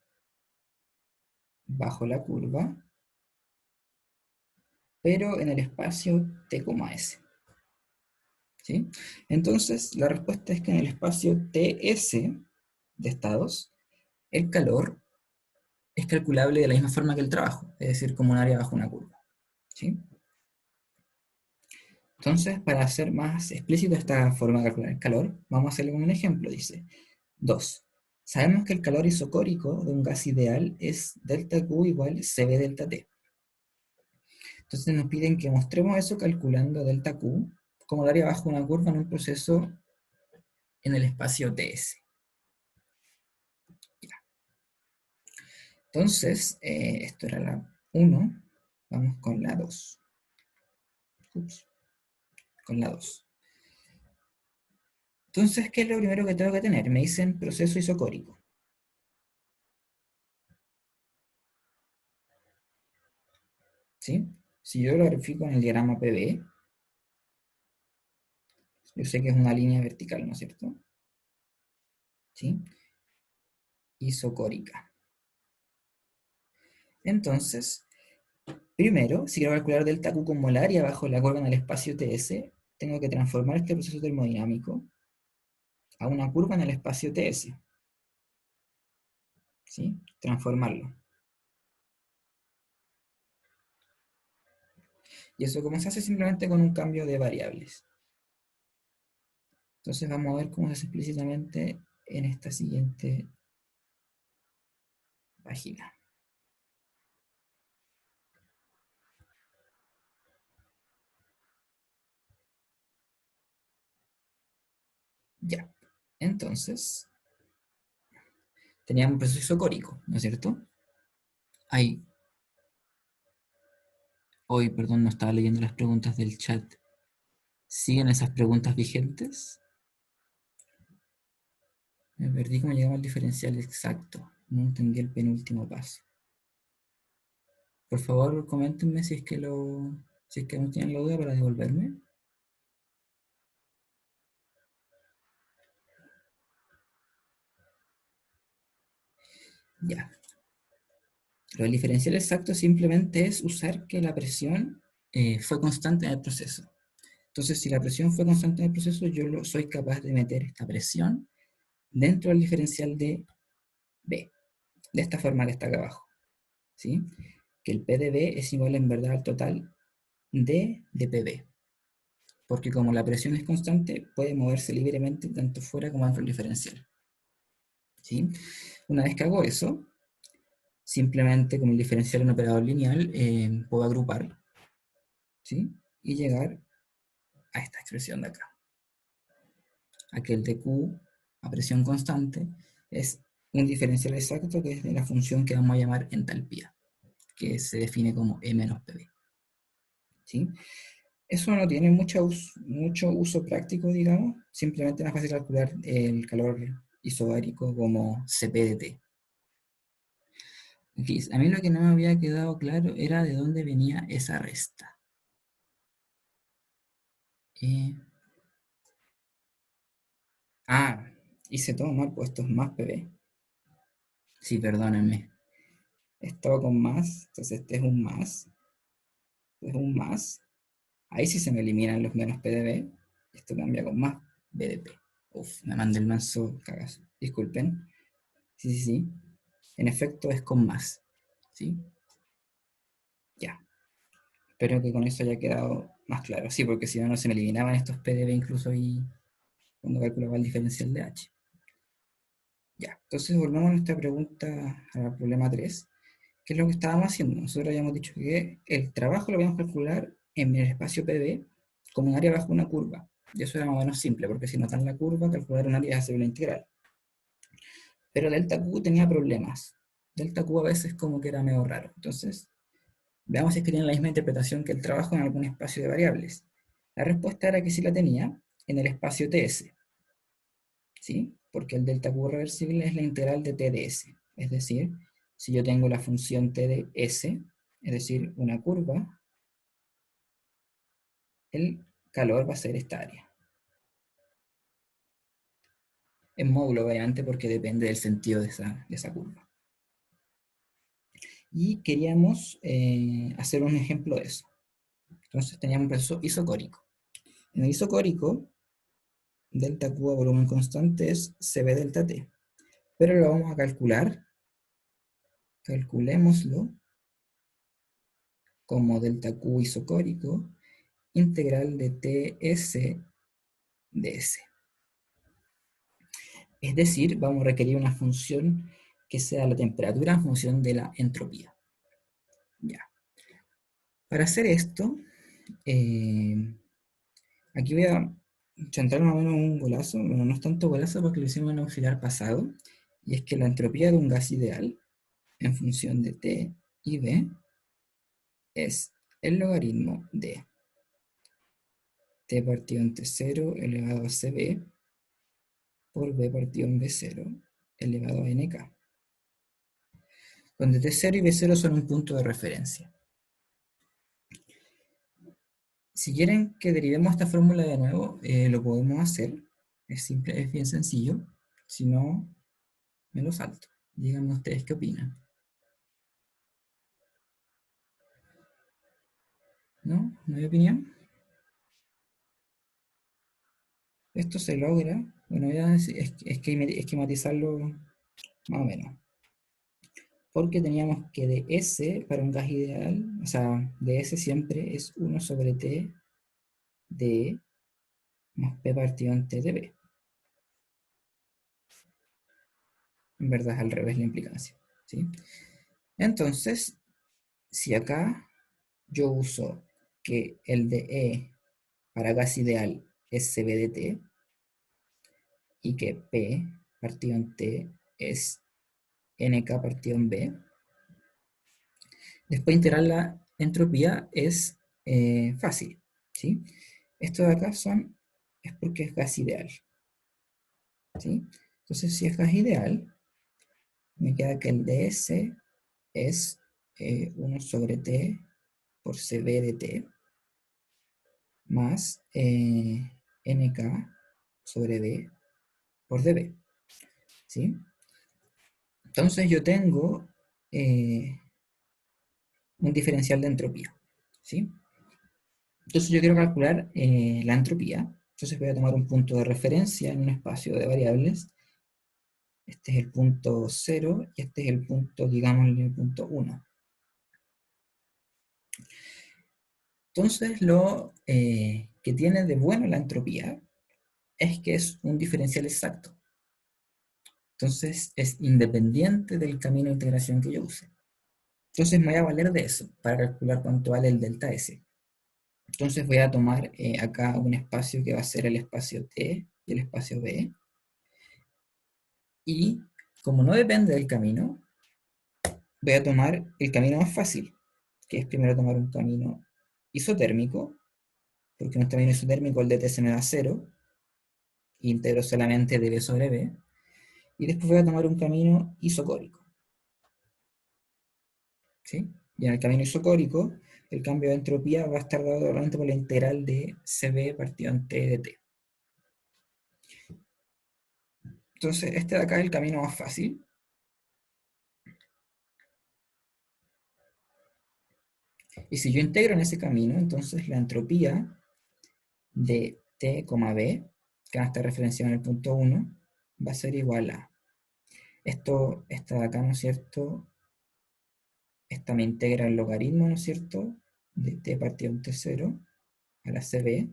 bajo la curva, pero en el espacio T, S. ¿Sí? Entonces, la respuesta es que en el espacio TS de estados, el calor es calculable de la misma forma que el trabajo, es decir, como un área bajo una curva. ¿Sí? Entonces, para hacer más explícito esta forma de calcular el calor, vamos a hacerle un ejemplo. Dice, 2. Sabemos que el calor isocórico de un gas ideal es delta Q igual CB delta T. Entonces nos piden que mostremos eso calculando delta Q como el área bajo una curva en un proceso en el espacio TS. Entonces, esto era la 1, vamos con la 2. Ups, con la 2. Entonces, ¿qué es lo primero que tengo que tener? Me dicen proceso isocórico. ¿Sí? Si yo lo grafico en el diagrama PV, yo sé que es una línea vertical, ¿no es cierto? ¿Sí? Isocórica. Entonces, primero, si quiero calcular delta Q como el área bajo la curva en el espacio TS, tengo que transformar este proceso termodinámico a una curva en el espacio TS. ¿Sí? Transformarlo. Y eso cómo se hace simplemente con un cambio de variables. Entonces vamos a ver cómo se hace explícitamente en esta siguiente página. Ya. Entonces, teníamos un proceso isocórico, ¿no es cierto? Ahí, hoy, perdón, no estaba leyendo las preguntas del chat. ¿Siguen esas preguntas vigentes? Me perdí cómo llegamos al diferencial exacto. No entendí el penúltimo paso. Por favor, coméntenme si es que no tienen la duda para devolverme. Ya. Lo del diferencial exacto simplemente es usar que la presión fue constante en el proceso. Entonces, si la presión fue constante en el proceso, soy capaz de meter esta presión dentro del diferencial de B, de esta forma que está acá abajo. ¿Sí? Que el P de B es igual en verdad al total de PB. Porque como la presión es constante, puede moverse libremente tanto fuera como dentro del diferencial. ¿Sí? Una vez que hago eso, simplemente como el diferencial es un operador lineal, puedo agrupar, ¿sí? Y llegar a esta expresión de acá. Aquel de Q a presión constante es un diferencial exacto que es de la función que vamos a llamar entalpía, que se define como E menos PB. ¿Sí? Eso no tiene mucho uso práctico, digamos, simplemente es más fácil calcular el calor isobárico como Cp de T. Aquí, a mí lo que no me había quedado claro era de dónde venía esa resta. Eh, hice todo mal, pues esto es más PB. Sí, perdónenme. Esto con más, entonces este es un más, este es un más. Ahí sí se me eliminan los menos PdB. Esto cambia con más BDP. Uf, me mandé el manso cagazo. Disculpen. Sí, sí, sí. En efecto es con más. ¿Sí? Ya. Espero que con eso haya quedado más claro. Sí, porque si no, no se me eliminaban estos PdB incluso ahí cuando calculaba el diferencial de H. Ya. Entonces volvemos a nuestra pregunta al problema 3. ¿Qué es lo que estábamos haciendo? Nosotros habíamos dicho que el trabajo lo vamos a calcular en el espacio PB como un área bajo una curva. Y eso era más o menos simple, porque si notan la curva, calcular un área es hacer una integral. Pero delta Q tenía problemas. Delta Q a veces como que era medio raro. Entonces, veamos si es que tiene la misma interpretación que el trabajo en algún espacio de variables. La respuesta era que sí la tenía en el espacio TS. ¿Sí? Porque el delta Q reversible es la integral de T de S. Es decir, si yo tengo la función T de S, es decir, una curva, el calor va a ser esta área. En módulo, obviamente, porque depende del sentido de esa curva. Y queríamos hacer un ejemplo de eso. Entonces teníamos un proceso isocórico. En el isocórico, delta Q a volumen constante es CB delta T. Pero lo vamos a calcular, calculémoslo como delta Q isocórico integral de Ts ds. Es decir, vamos a requerir una función que sea la temperatura en función de la entropía. Ya. Para hacer esto, aquí voy a chantar más o menos un golazo, bueno, no es tanto golazo porque lo hicimos en el auxiliar pasado, y es que la entropía de un gas ideal en función de T y B es el logaritmo de T partido en T0 elevado a CB por B partido en B0 elevado a NK, donde T0 y B0 son un punto de referencia. Si quieren que derivemos esta fórmula de nuevo, lo podemos hacer. Es simple, es bien sencillo. Si no, me lo salto. Díganme ustedes qué opinan. ¿No? ¿No hay opinión? Esto se logra. Bueno, ya es que esquematizarlo más o menos. Porque teníamos que de S para un gas ideal, o sea, de S siempre es 1 sobre T de más P partido en T de B. En verdad es al revés la implicancia. ¿Sí? Entonces, si acá yo uso que el de E para gas ideal es CB de T y que P partido en T es NK partido en B, después integrar la entropía es fácil. ¿Sí? Esto de acá es porque es gas ideal. ¿Sí? Entonces, si es gas ideal, me queda que el ds es 1 sobre T por CB de T más NK sobre B por dB. ¿Sí? Entonces yo tengo un diferencial de entropía. ¿Sí? Entonces yo quiero calcular la entropía. Entonces voy a tomar un punto de referencia en un espacio de variables. Este es el punto 0 y este es el punto, digamos, el punto 1. Entonces lo que tiene de bueno la entropía es que es un diferencial exacto. Entonces es independiente del camino de integración que yo use. Entonces me voy a valer de eso para calcular cuánto vale el delta S. Entonces voy a tomar acá un espacio que va a ser el espacio T y el espacio B. Y como no depende del camino, voy a tomar el camino más fácil, que es primero tomar un camino isotérmico, porque en un camino isotérmico el dt se me da 0, integro solamente dB sobre B, y después voy a tomar un camino isocórico. ¿Sí? Y en el camino isocórico, el cambio de entropía va a estar dado solamente por la integral de CB partido en T de T. Entonces, este de acá es el camino más fácil. Y si yo integro en ese camino, entonces la entropía de T, B, que va a estar referenciado en el punto 1, va a ser igual a esto, esta de acá, ¿no es cierto? Esta me integra el logaritmo, ¿no es cierto? De T partido en T0 a la CB.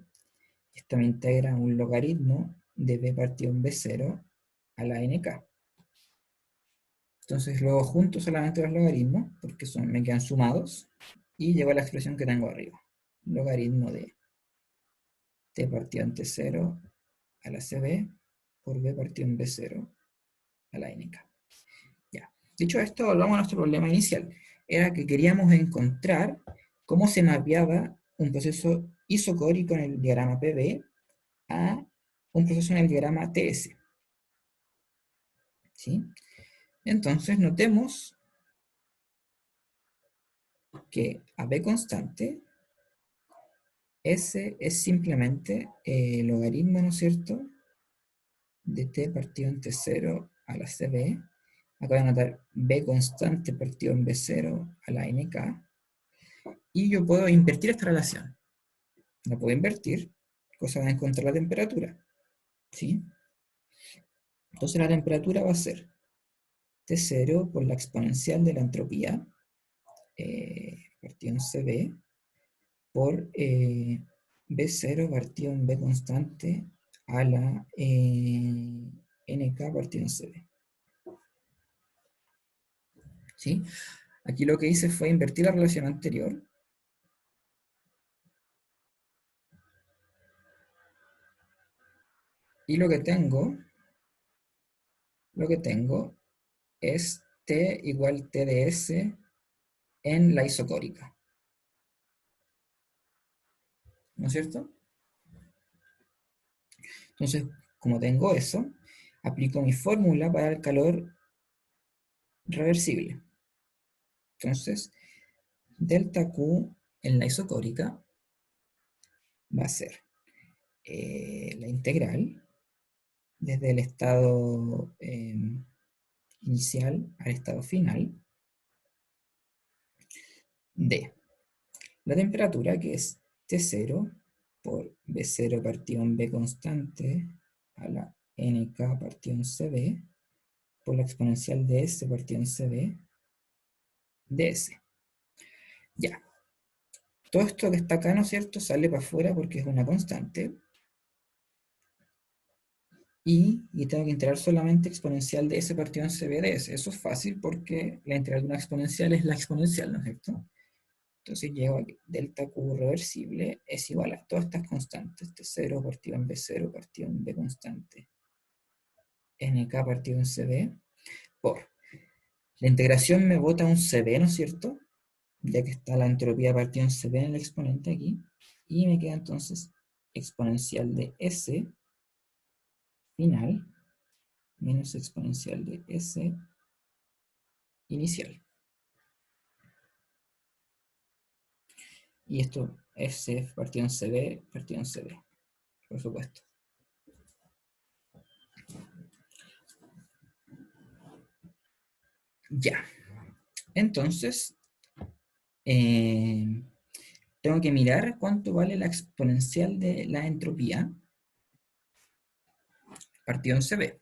Esta me integra un logaritmo de B partido en B0 a la NK. Entonces luego junto solamente los logaritmos, porque me quedan sumados, y llego a la expresión que tengo arriba. Logaritmo de T partido en T0 a la CB por B partido en B0 a la NK. Ya. Dicho esto, volvamos a nuestro problema inicial. Era que queríamos encontrar cómo se mapeaba un proceso isocórico en el diagrama PB a un proceso en el diagrama TS. ¿Sí? Entonces notemos que a B constante, S es simplemente el logaritmo, ¿no es cierto?, de T partido en T0 a la CB. Acá voy a anotar B constante partido en B0 a la NK. Y yo puedo invertir esta relación. La puedo invertir, cosa de encontrar la temperatura. ¿sí? Entonces la temperatura va a ser T0 por la exponencial de la entropía, partido en CB, por B0 partido en B constante a la NK partido en CB. ¿Sí? Aquí lo que hice fue invertir la relación anterior. Y lo que tengo es T igual T de S en la isocórica. ¿No es cierto? Entonces, como tengo eso, aplico mi fórmula para el calor reversible. Entonces, delta Q en la isocórica va a ser la integral desde el estado inicial al estado final de la temperatura, que es T0 por B0 partido en B constante a la NK partido en CB por la exponencial de S partido en CB de S. Ya. Todo esto que está acá, ¿no es cierto?, sale para afuera porque es una constante. Y tengo que integrar solamente exponencial de S partido en CB de S. Eso es fácil porque la integral de una exponencial es la exponencial, ¿no es cierto? Entonces llego aquí, delta Q reversible es igual a todas estas constantes, T0 partido en B0 partido en B constante, NK partido en CB, por la integración me bota un CB, ¿no es cierto? Ya que está la entropía partida en CB en el exponente aquí, y me queda entonces exponencial de S final menos exponencial de S inicial. Y esto es F partido en CB, partido en CB, por supuesto. Ya. Entonces, tengo que mirar cuánto vale la exponencial de la entropía partido en CB.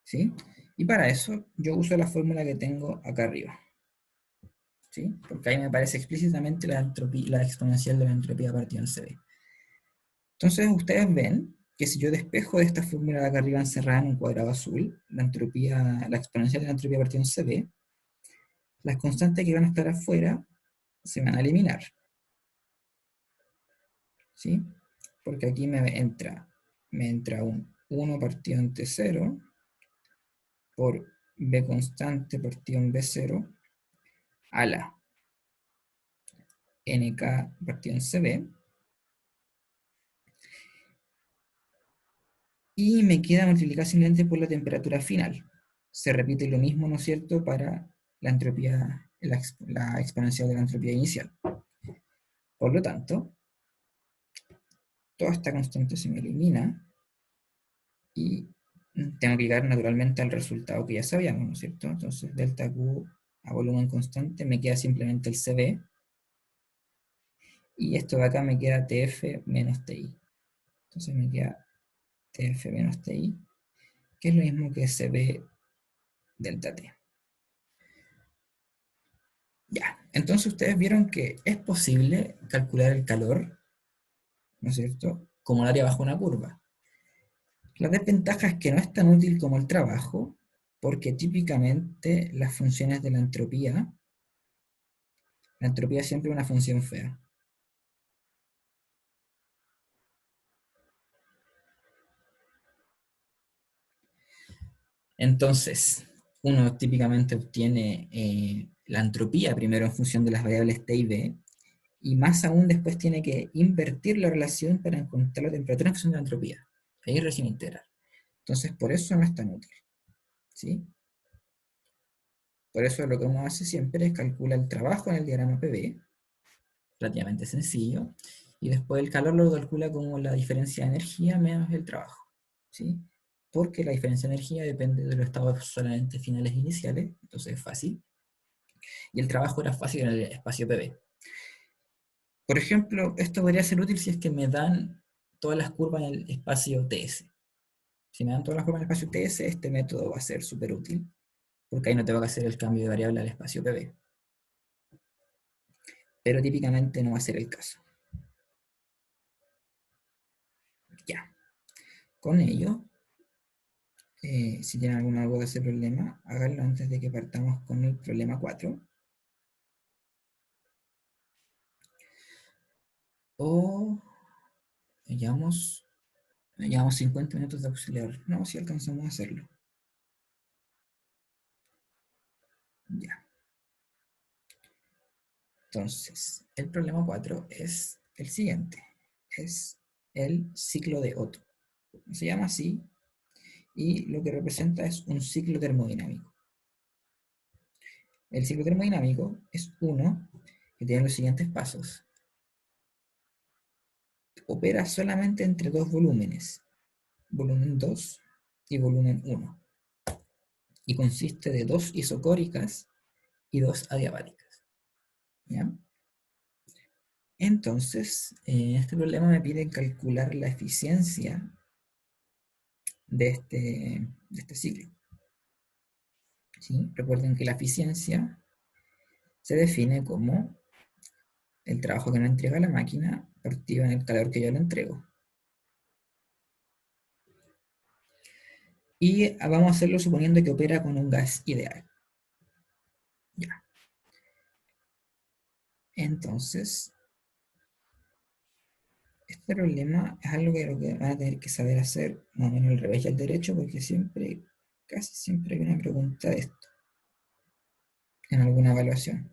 ¿Sí? Y para eso yo uso la fórmula que tengo acá arriba. ¿Sí? Porque ahí me aparece explícitamente la exponencial de la entropía partido en CB. Entonces ustedes ven que si yo despejo de esta fórmula de acá arriba encerrada en un cuadrado azul, la exponencial de la entropía partido en CB, las constantes que van a estar afuera se van a eliminar. ¿Sí? Porque aquí me entra un 1 partido en T0 por B constante partido en B0 a la NK partido en CB. Y me queda multiplicar simplemente por la temperatura final. Se repite lo mismo, ¿no es cierto?, para la entropía, la exponencial de la entropía inicial. Por lo tanto, toda esta constante se me elimina y tengo que llegar naturalmente al resultado que ya sabíamos, ¿no es cierto? Entonces, delta Q a volumen constante me queda simplemente el CB, y esto de acá me queda TF menos TI. Entonces me queda TF menos TI, que es lo mismo que CB delta T. Ya, entonces ustedes vieron que es posible calcular el calor, ¿no es cierto?, como el área bajo una curva. La desventaja es que no es tan útil como el trabajo, porque típicamente las funciones de la entropía siempre es una función fea. Entonces, uno típicamente obtiene la entropía primero en función de las variables T y B, y más aún después tiene que invertir la relación para encontrar la temperatura en función de la entropía. Ahí es régimen integral. Entonces, por eso no es tan útil. ¿Sí? Por eso lo que uno hace siempre es calcular el trabajo en el diagrama PV, relativamente sencillo, y después el calor lo calcula como la diferencia de energía menos el trabajo. ¿Sí? Porque la diferencia de energía depende de los estados solamente finales e iniciales, entonces es fácil. Y el trabajo era fácil en el espacio PV. Por ejemplo, esto podría ser útil si es que me dan todas las curvas en el espacio TS. Si me dan todas las curvas en el espacio TS, este método va a ser súper útil, porque ahí no tengo que hacer el cambio de variable al espacio PB. Pero típicamente no va a ser el caso. Ya. Con ello, si tienen alguna duda de ese problema, háganlo antes de que partamos con el problema 4. O llevamos 50 minutos de auxiliar. No, si alcanzamos a hacerlo. Ya. Entonces, el problema 4 es el siguiente. Es el ciclo de Otto. Se llama así y lo que representa es un ciclo termodinámico. El ciclo termodinámico es uno que tiene los siguientes pasos. Opera solamente entre dos volúmenes, volumen 2 y volumen 1, y consiste de dos isocóricas y dos adiabáticas. ¿Ya? Entonces, en este problema me piden calcular la eficiencia de este ciclo. ¿Sí? Recuerden que la eficiencia se define como el trabajo que no entrega la máquina partido en el calor que yo le entrego. Y vamos a hacerlo suponiendo que opera con un gas ideal. Ya. Entonces, este problema es algo que van a tener que saber hacer más o menos al revés y al derecho, porque casi siempre hay una pregunta de esto en alguna evaluación.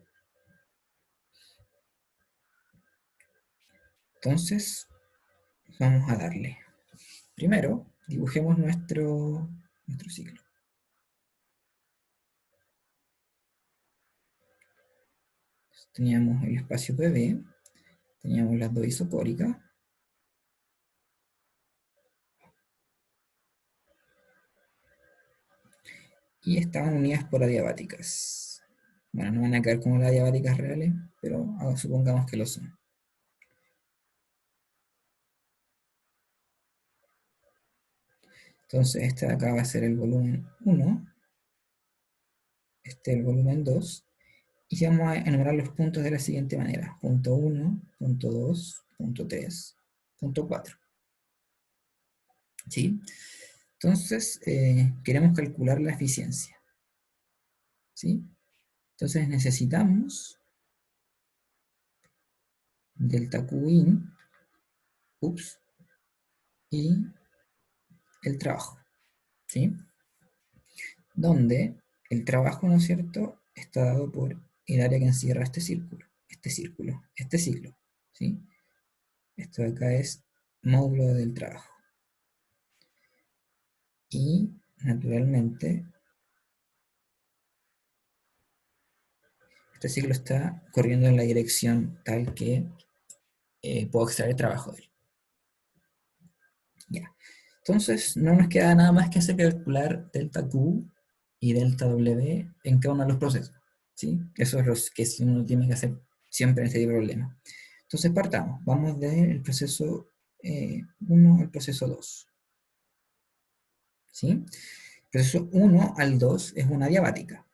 Entonces, vamos a darle. Primero, dibujemos nuestro ciclo. Teníamos el espacio PB, teníamos las dos isocóricas, y estaban unidas por adiabáticas. Bueno, no van a quedar como las adiabáticas reales, pero supongamos que lo son. Entonces este de acá va a ser el volumen 1, este el volumen 2, y vamos a enumerar los puntos de la siguiente manera: punto 1, punto 2, punto 3, punto 4. ¿Sí? Entonces, queremos calcular la eficiencia. ¿Sí? Entonces necesitamos delta Qin, y el trabajo. ¿Sí? Donde el trabajo, ¿no es cierto?, está dado por el área que encierra este ciclo, ¿sí? Esto de acá es módulo del trabajo. Y, naturalmente, este ciclo está corriendo en la dirección tal que puedo extraer trabajo de él. Ya. Entonces, no nos queda nada más que hacer calcular delta Q y delta W en cada uno de los procesos. ¿Sí? Eso es lo que uno tiene que hacer siempre en este tipo de problema. Entonces partamos, vamos del proceso 1 al proceso 2. ¿Sí? El proceso 1 al 2 es una diabática.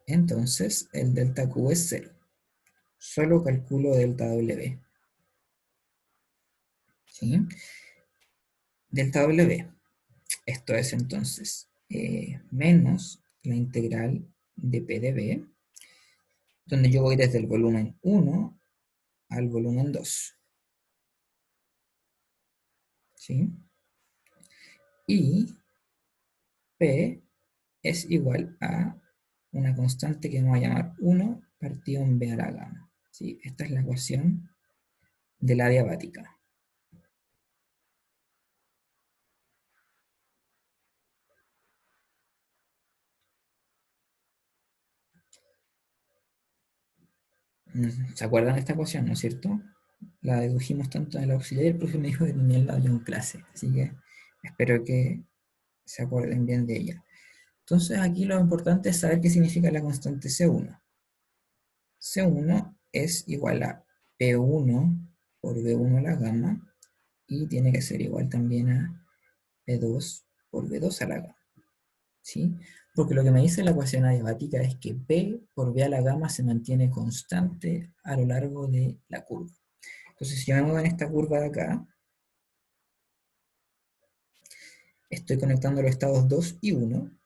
Entonces el delta Q es 0. Solo calculo delta W. ¿Sí? Delta W. Esto es entonces menos la integral de P de B, donde yo voy desde el volumen 1 al volumen 2. ¿Sí? Y P es igual a una constante que vamos a llamar 1 partido en B a la gamma. ¿Sí? Esta es la ecuación de la diabática. ¿Se acuerdan de esta ecuación, no es cierto? La dedujimos tanto en el auxiliar y el profe me dijo que también la dio en clase. Así que espero que se acuerden bien de ella. Entonces aquí lo importante es saber qué significa la constante C1. C1 es igual a P1 por B1 a la gamma, y tiene que ser igual también a P2 por B2 a la gamma, ¿sí? Porque lo que me dice la ecuación adiabática es que P por B a la gamma se mantiene constante a lo largo de la curva. Entonces, si yo me muevo en esta curva de acá, estoy conectando los estados 2 y 1,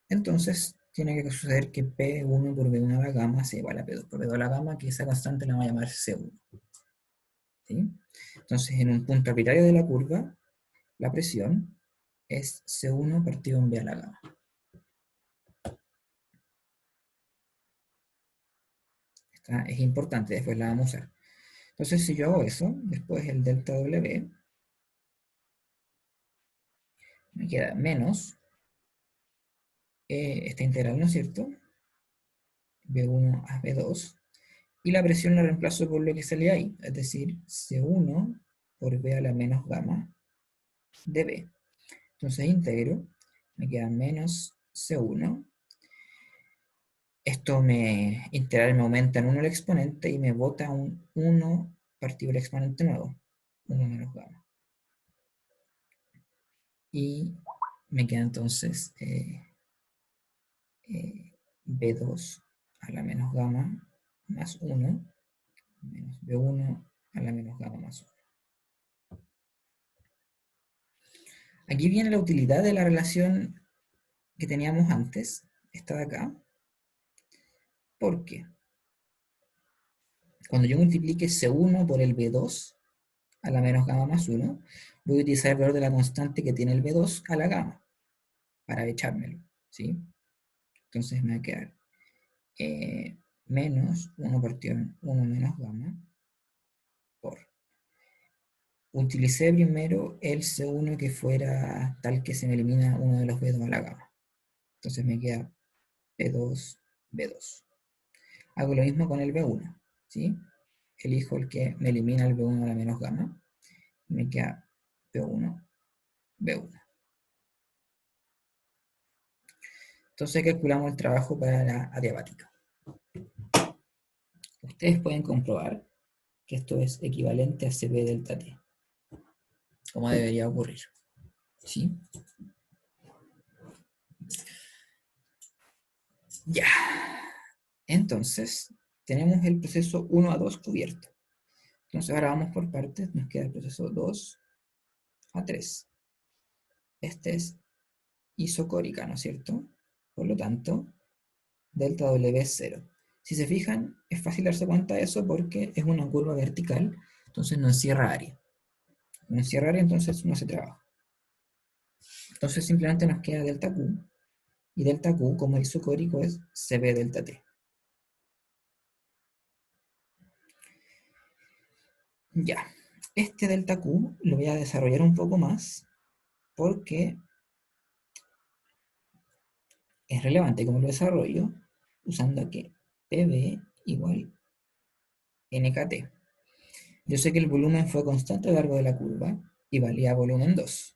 entonces tiene que suceder que P1 por B1 a la gamma sea igual a P2 por B2 a la gamma, que esa constante la vamos a llamar C1, ¿sí? Entonces, en un punto arbitrario de la curva, la presión es C1 partido en B a la gamma. Esta es importante, después la vamos a usar. Entonces, si yo hago eso, después el delta W me queda menos esta integral, ¿no es cierto? B1 a B2. Y la presión la reemplazo por lo que sale ahí, es decir, C1 por B a la menos gamma de B. Entonces integro, me queda menos C1. Esto integral me aumenta en 1 el exponente y me bota un 1 partido el exponente nuevo, 1 menos gamma. Y me queda entonces B2 a la menos gamma más 1, menos B1 a la menos gamma más 1. Aquí viene la utilidad de la relación que teníamos antes, esta de acá, porque cuando yo multiplique C1 por el B2 a la menos gamma más 1, voy a utilizar el valor de la constante que tiene el B2 a la gamma para echármelo, ¿sí? Entonces me va a quedar menos 1 partido en 1 menos gamma por. Utilicé primero el C1 que fuera tal que se me elimina uno de los B2 a la gamma. Entonces me queda B2, B2. Hago lo mismo con el B1, ¿sí? Elijo el que me elimina el B1 a la menos gamma y me queda B1, B1. Entonces calculamos el trabajo para la adiabática. Ustedes pueden comprobar que esto es equivalente a CP delta T, como debería ocurrir, ¿sí? Ya. Entonces, tenemos el proceso 1 a 2 cubierto. Entonces ahora vamos por partes, nos queda el proceso 2 a 3. Este es isocórica, ¿no es cierto? Por lo tanto, delta W es 0. Si se fijan, es fácil darse cuenta de eso porque es una curva vertical, entonces no encierra área. No encierra área, entonces no se trabaja. Entonces simplemente nos queda delta Q, y delta Q, como el isocórico, es CB delta T. Ya, este delta Q lo voy a desarrollar un poco más porque es relevante como lo desarrollo usando que PB igual NKT. Yo sé que el volumen fue constante a lo largo de la curva y valía volumen 2,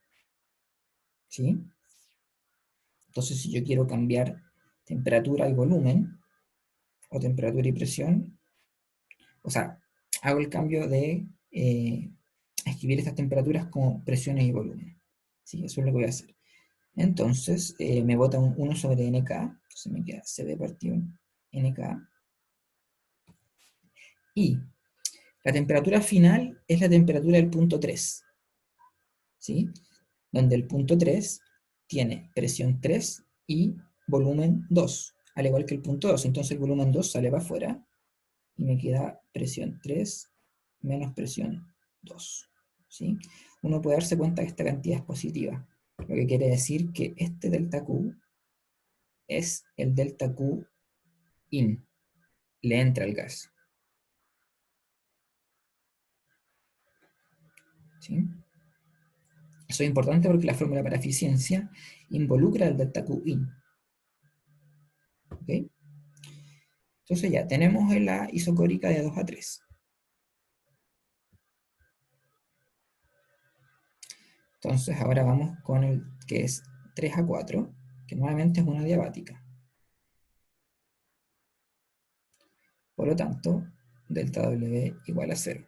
¿sí? Entonces, si yo quiero cambiar temperatura y volumen, o temperatura y presión, o sea, hago el cambio de escribir estas temperaturas como presiones y volumen. ¿Sí? Eso es lo que voy a hacer. Entonces, me bota un 1 sobre NK, entonces me queda CB partido NK. Y la temperatura final es la temperatura del punto 3, ¿sí? Donde el punto 3 tiene presión 3 y volumen 2, al igual que el punto 2. Entonces el volumen 2 sale para afuera y me queda presión 3 menos presión 2, ¿sí? Uno puede darse cuenta que esta cantidad es positiva, lo que quiere decir que este delta Q es el delta Q in, le entra el gas, ¿sí? Eso es importante porque la fórmula para eficiencia involucra el delta Q in, ¿ok? Entonces ya tenemos la isocórica de 2 a 3. Entonces ahora vamos con el que es 3 a 4, que nuevamente es una diabática. Por lo tanto, delta W igual a 0.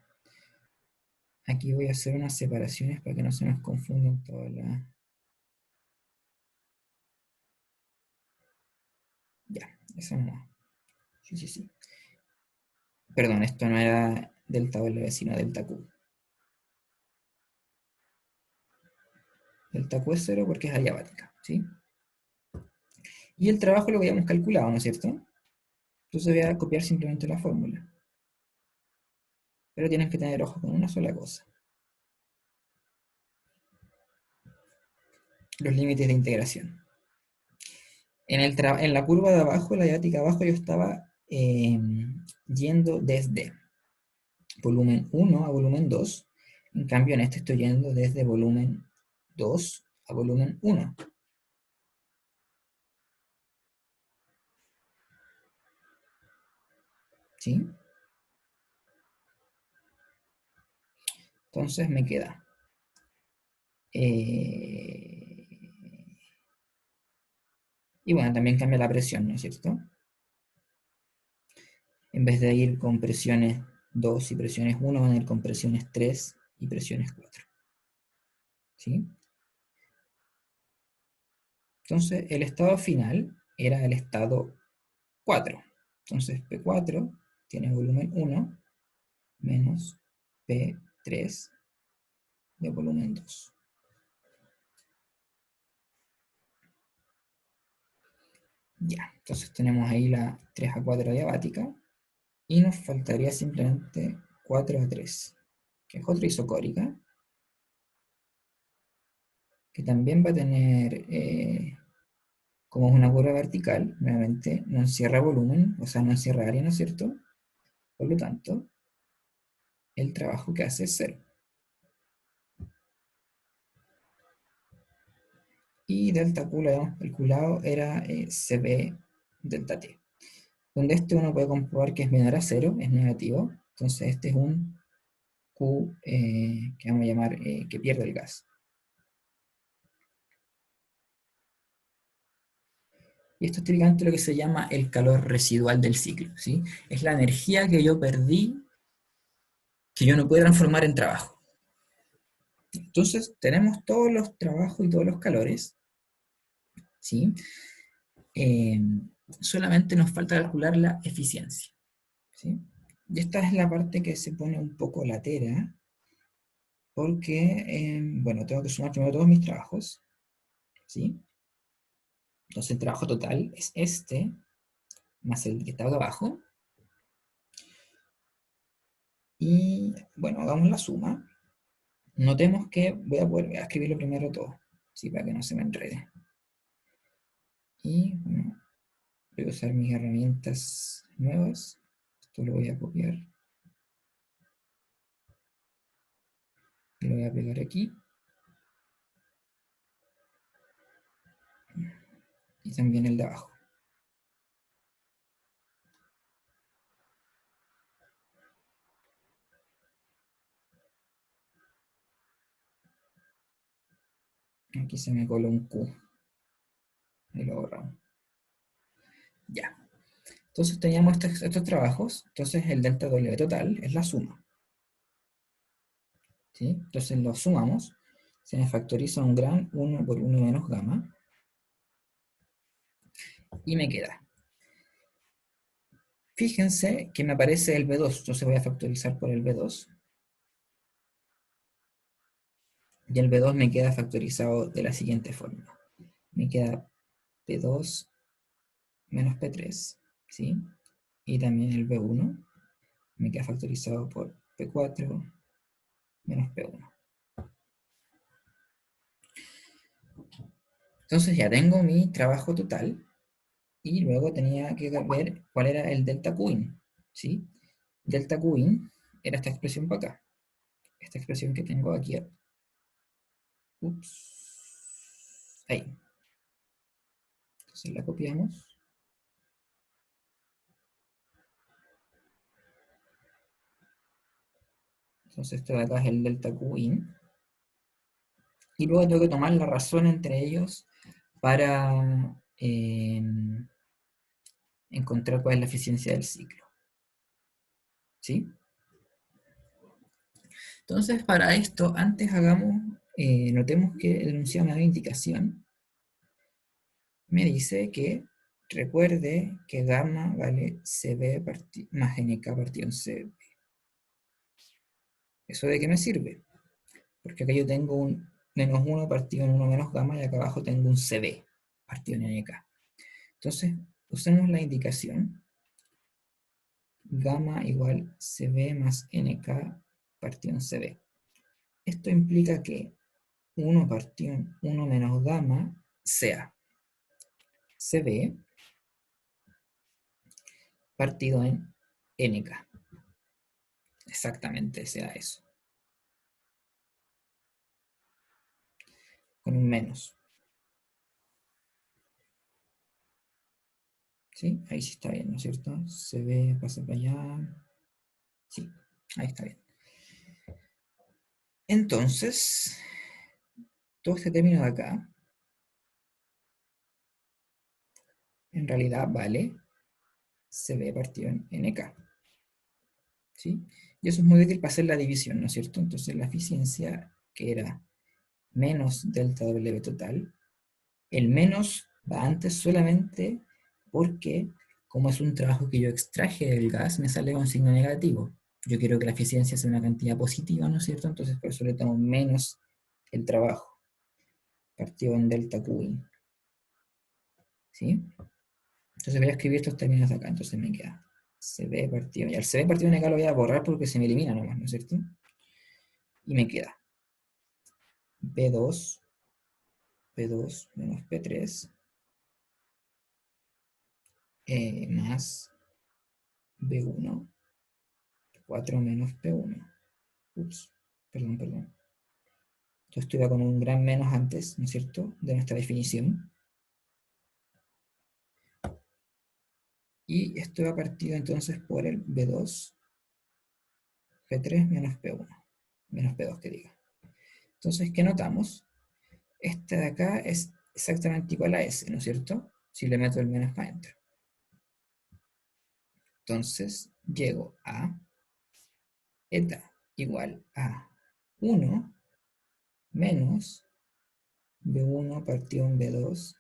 Aquí voy a hacer unas separaciones para que no se nos confundan todas las... Ya, eso no. Sí, sí, sí. Perdón, esto no era delta W, sino delta Q. Delta Q es 0 porque es adiabática, ¿sí? Y el trabajo lo habíamos calculado, ¿no es cierto? Entonces voy a copiar simplemente la fórmula. Pero tienes que tener ojo con una sola cosa. Los límites de integración. En la curva de abajo, la diática abajo, yo estaba yendo desde volumen 1 a volumen 2. En cambio, en este estoy yendo desde volumen 2 a volumen 1. ¿Sí? Entonces me queda. Y bueno, también cambia la presión, ¿no es cierto? En vez de ir con presiones 2 y presiones 1, van a ir con presiones 3 y presiones 4. ¿Sí? Entonces, el estado final era el estado 4. Entonces, P4 tiene volumen 1 menos P3 de volumen 2. Ya, entonces tenemos ahí la 3 a 4 diabática y nos faltaría simplemente 4 a 3, que es otra isocórica, que también va a tener, como es una curva vertical, nuevamente no encierra volumen, o sea, no encierra área, ¿no es cierto? Por lo tanto, el trabajo que hace es 0. Y delta Q lo habíamos calculado, era CB delta T. Donde este uno puede comprobar que es menor a 0, es negativo. Entonces este es un Q que vamos a llamar que pierde el gas. Y esto es típicamente lo que se llama el calor residual del ciclo, ¿sí? Es la energía que yo perdí, que yo no puedo transformar en trabajo. Entonces tenemos todos los trabajos y todos los calores, ¿sí? Eh, Solamente nos falta calcular la eficiencia, ¿sí? Y esta es la parte que se pone un poco latera, porque, bueno, tengo que sumar primero todos mis trabajos, ¿sí? Entonces el trabajo total es este, más el que está acá abajo. Y, bueno, hagamos la suma. Notemos que voy a escribirlo primero todo, ¿sí? Para que no se me enrede. Y, bueno, voy a usar mis herramientas nuevas. Esto lo voy a copiar. Y lo voy a pegar aquí. Y también el de abajo. Aquí se me coló un Q. Ahí lo borramos. Ya. Entonces teníamos estos trabajos. Entonces el delta W total es la suma, ¿sí? Entonces lo sumamos. Se me factoriza un gran 1 por 1 menos gamma. Y me queda. Fíjense que me aparece el B2. Entonces voy a factorizar por el B2. Y el B2 me queda factorizado de la siguiente forma. Me queda P2 menos P3, ¿sí? Y también el B1 me queda factorizado por P4 menos P1. Entonces ya tengo mi trabajo total y luego tenía que ver cuál era el delta Qin, ¿sí? Delta Qin era esta expresión para acá, esta expresión que tengo aquí. Ups, ahí. Entonces la copiamos. Entonces esto de acá es el delta Qin. Y luego tengo que tomar la razón entre ellos para encontrar cuál es la eficiencia del ciclo. ¿Sí? Entonces, para esto, antes notemos que el enunciado me da indicación. Me dice que recuerde que gamma vale CB más NK partido en CB. ¿Eso de qué me sirve? Porque acá yo tengo un menos 1 partido en 1 menos gamma y acá abajo tengo un CB partido en NK. Entonces, usemos la indicación gamma igual CB más NK partido en CB. Esto implica que 1 partido en 1 menos gamma sea CB partido en NK. Exactamente sea eso. Con un menos. ¿Sí? Ahí sí está bien, ¿no es cierto? CB pasa para allá. Sí, ahí está bien. Entonces, todo este término de acá, en realidad vale CB partido en NK. ¿Sí? Y eso es muy útil para hacer la división, ¿no es cierto? Entonces la eficiencia, que era menos delta W total, el menos va antes solamente porque, como es un trabajo que yo extraje del gas, me sale con signo negativo. Yo quiero que la eficiencia sea una cantidad positiva, ¿no es cierto? Entonces por eso le tomo menos el trabajo, partido en delta Qin. ¿Sí? Entonces voy a escribir estos términos de acá, entonces me queda CB partido. Y al CB partido en acá lo voy a borrar porque se me elimina nomás, ¿no es cierto? Y me queda B2, P2 menos P3 más B1, 4 menos P1. Ups, perdón. Esto estuve con un gran menos antes, ¿no es cierto?, de nuestra definición. Y esto va partido entonces por el B2, P3 menos P1, menos P2 que diga. Entonces, ¿qué notamos? Este de acá es exactamente igual a S, ¿no es cierto? Si le meto el menos para adentro. Entonces, llego a eta igual a 1 menos B1 partido en B2,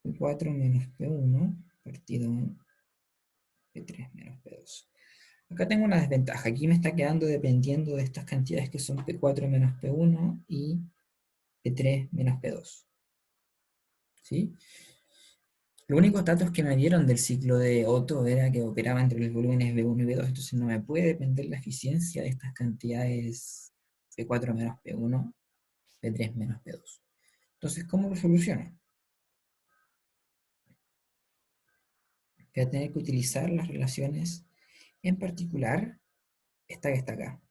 P4 menos P1 partido en P3 menos P2. Acá tengo una desventaja. Aquí me está quedando dependiendo de estas cantidades que son P4 menos P1 y P3 menos P2. ¿Sí? Los únicos datos que me dieron del ciclo de Otto era que operaba entre los volúmenes B1 y B2, entonces no me puede depender la eficiencia de estas cantidades P4 menos P1, P3 menos P2. Entonces, ¿cómo lo soluciono? Voy a tener que utilizar las relaciones, en particular, esta que está acá.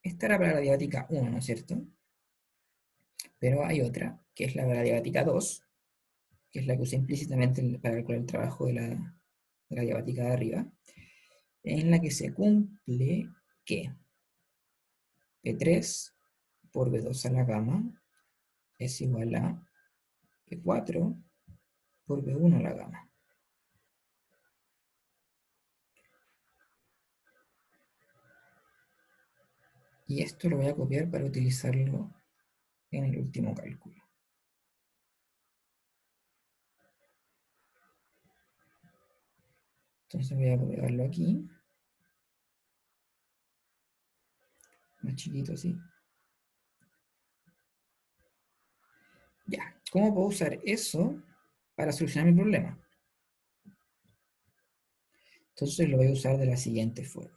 Esta era para la diabática 1, ¿no es cierto? Pero hay otra, que es la para la diabática 2, que es la que usé implícitamente para calcular el trabajo de la diabática de arriba, en la que se cumple que P3 por B2 a la gama es igual a P4 por B1 a la gama. Y esto lo voy a copiar para utilizarlo en el último cálculo. Entonces voy a pegarlo aquí. Más chiquito así. Ya. ¿Cómo puedo usar eso para solucionar mi problema? Entonces lo voy a usar de la siguiente forma.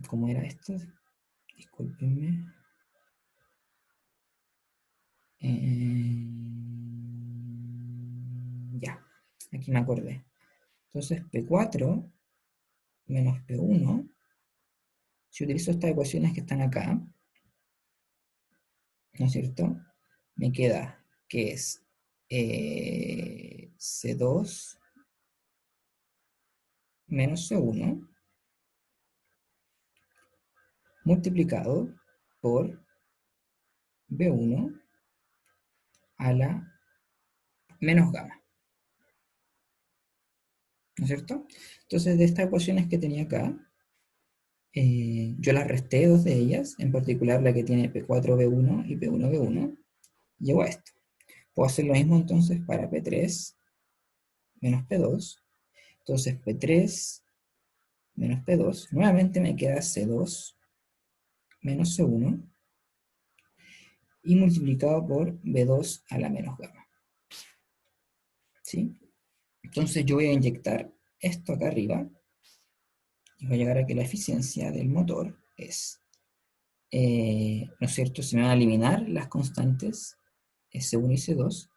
¿Cómo era esto? Discúlpenme. Ya, aquí me acordé. Entonces P4 menos P1, si utilizo estas ecuaciones que están acá, ¿no es cierto? Me queda que es C2 menos C1 multiplicado por B1 a la menos gamma. ¿no es cierto? Entonces, de estas ecuaciones que tenía acá, yo las resté dos de ellas, en particular la que tiene P4B1 y P1B1, llego a esto. Puedo hacer lo mismo entonces para P3 menos P2. Entonces P3 menos P2, nuevamente me queda C2 menos C1 y multiplicado por B2 a la menos gamma. ¿Sí? Entonces yo voy a inyectar esto acá arriba y voy a llegar a que la eficiencia del motor es, ¿no es cierto? Se me van a eliminar las constantes C1 y C2,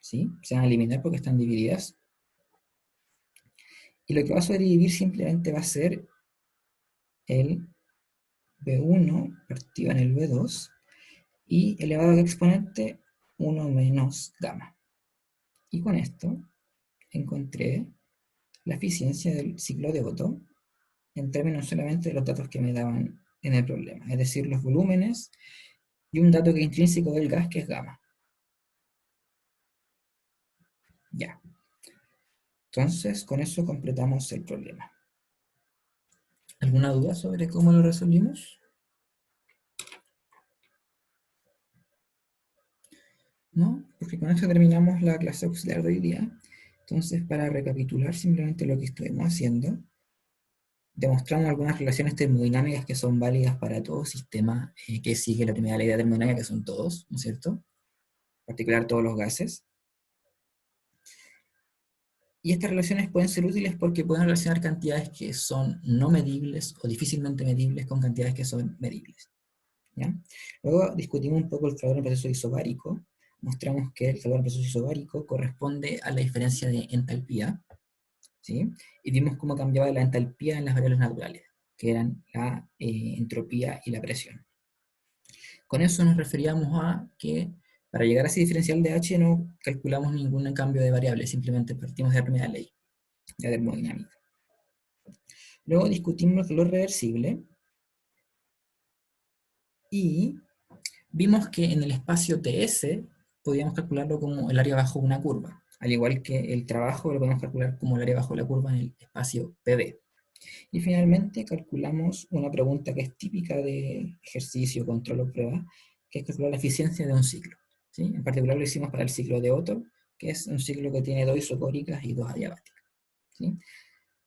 ¿sí? Se van a eliminar porque están divididas. Y lo que va a sobrevivir simplemente va a ser el B1 partido en el B2 y elevado al exponente 1 menos gamma. Y con esto encontré la eficiencia del ciclo de Otto en términos solamente de los datos que me daban en el problema, es decir, los volúmenes y un dato que es intrínseco del gas, que es gamma. Ya. Entonces, con eso completamos el problema. ¿Alguna duda sobre cómo lo resolvimos? ¿No? Porque con eso terminamos la clase auxiliar de hoy día. Entonces, para recapitular simplemente lo que estuvimos haciendo, demostramos algunas relaciones termodinámicas que son válidas para todo sistema que sigue la primera ley de termodinámica, que son todos, ¿no es cierto? En particular todos los gases. Y estas relaciones pueden ser útiles porque pueden relacionar cantidades que son no medibles o difícilmente medibles con cantidades que son medibles. ¿Ya? Luego discutimos un poco el calor en el proceso isobárico. Mostramos que el calor en el proceso isobárico corresponde a la diferencia de entalpía, ¿sí? Y vimos cómo cambiaba la entalpía en las variables naturales, que eran la entropía y la presión. Con eso nos referíamos a que para llegar a ese diferencial de H no calculamos ningún cambio de variable, simplemente partimos de la primera ley de termodinámica. Luego discutimos el calor reversible y vimos que en el espacio TS podíamos calcularlo como el área bajo una curva, al igual que el trabajo lo podemos calcular como el área bajo la curva en el espacio PV. Y finalmente calculamos una pregunta que es típica de ejercicio, control o prueba, que es calcular la eficiencia de un ciclo. ¿Sí? En particular lo hicimos para el ciclo de Otto, que es un ciclo que tiene dos isocóricas y dos adiabáticas. ¿Sí?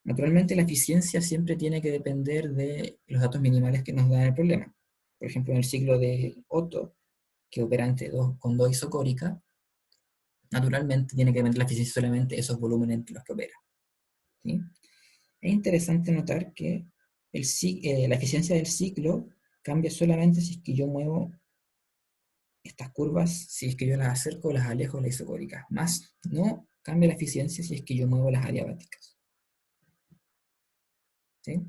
Naturalmente la eficiencia siempre tiene que depender de los datos minimales que nos dan el problema. Por ejemplo, en el ciclo de Otto, que opera con dos isocóricas, naturalmente tiene que depender la eficiencia solamente de esos volúmenes entre los que opera. ¿Sí? Es interesante notar que la eficiencia del ciclo cambia solamente si es que yo muevo estas curvas, si es que yo las acerco o las alejo de la isocórica. Más no cambia la eficiencia si es que yo muevo las adiabáticas. ¿Sí?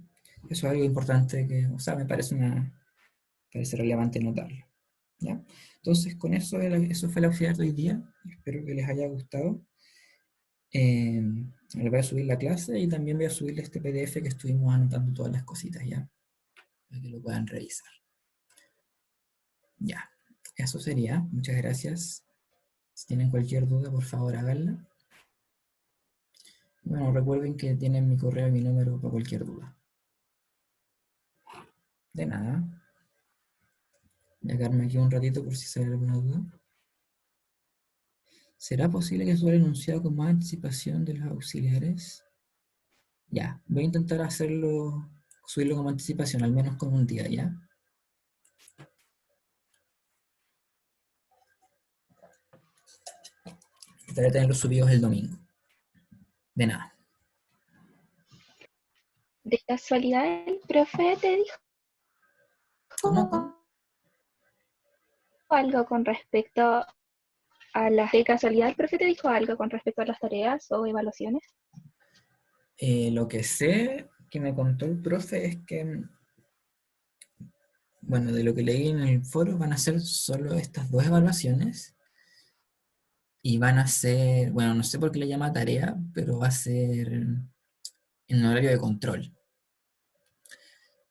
Eso es algo importante que, o sea, me parece relevante notarlo. ¿Ya? Entonces, con eso, eso fue la auxiliar de hoy día. Espero que les haya gustado. Les voy a subir la clase y también voy a subirle este PDF que estuvimos anotando todas las cositas, ¿ya? Para que lo puedan revisar. Ya, eso sería. Muchas gracias. Si tienen cualquier duda, por favor, háganla. Bueno, recuerden que tienen mi correo y mi número para cualquier duda. De nada. Voy a quedarme aquí un ratito por si sale alguna duda. ¿Será posible que suba el enunciado con más anticipación de los auxiliares? Ya, voy a intentar subirlo con anticipación, al menos con un día, ¿ya? Trataré de tenerlos subidos el domingo. De nada. ¿De casualidad el profe te dijo ¿Cómo? algo con respecto a las... ¿De casualidad el profe te dijo algo con respecto a las tareas o evaluaciones? Lo que sé que me contó el profe es que, bueno, de lo que leí en el foro, van a ser solo estas dos evaluaciones y van a ser, bueno, no sé por qué le llama tarea, pero va a ser en horario de control.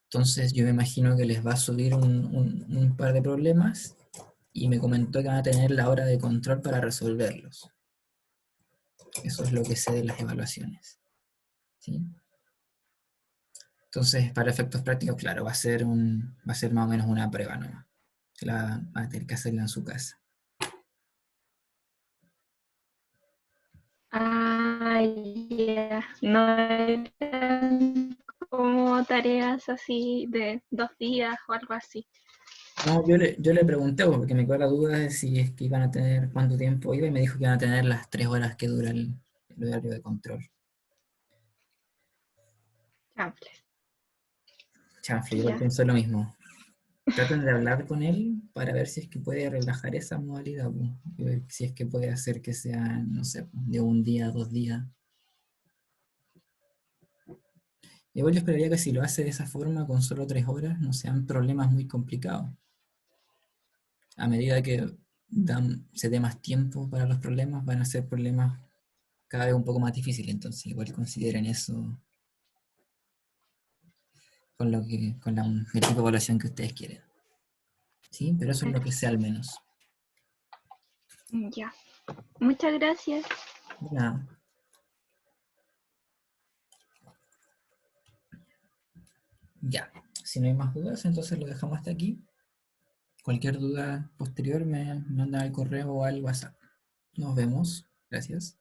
Entonces yo me imagino que les va a subir un par de problemas y me comentó que van a tener la hora de control para resolverlos. Eso es lo que sé de las evaluaciones. ¿sí? Entonces, para efectos prácticos, claro, va a ser más o menos una prueba nomás. Va a tener que hacerla en su casa. Ah, ya. No eran como tareas así de 2 días o algo así. No, yo le pregunté, porque me quedó la duda de si es que iban a tener cuánto tiempo iba, y me dijo que iban a tener las 3 horas que dura el horario de control. Chanfles. Chanfle, yo igual Ya. pienso lo mismo. Traten de hablar con él para ver si es que puede relajar esa modalidad, po, y ver si es que puede hacer que sea, no sé, de un día, 2 días. Igual yo esperaría que si lo hace de esa forma, con solo 3 horas, no sean problemas muy complicados. A medida que se dé más tiempo para los problemas, van a ser problemas cada vez un poco más difíciles. Entonces, igual consideren eso el tipo de evaluación que ustedes quieren. ¿Sí? Pero eso es lo que sé al menos. Ya. Muchas gracias. Ya, ya. Si no hay más dudas, entonces lo dejamos hasta aquí. Cualquier duda posterior me mandan al correo o al WhatsApp. Nos vemos. Gracias.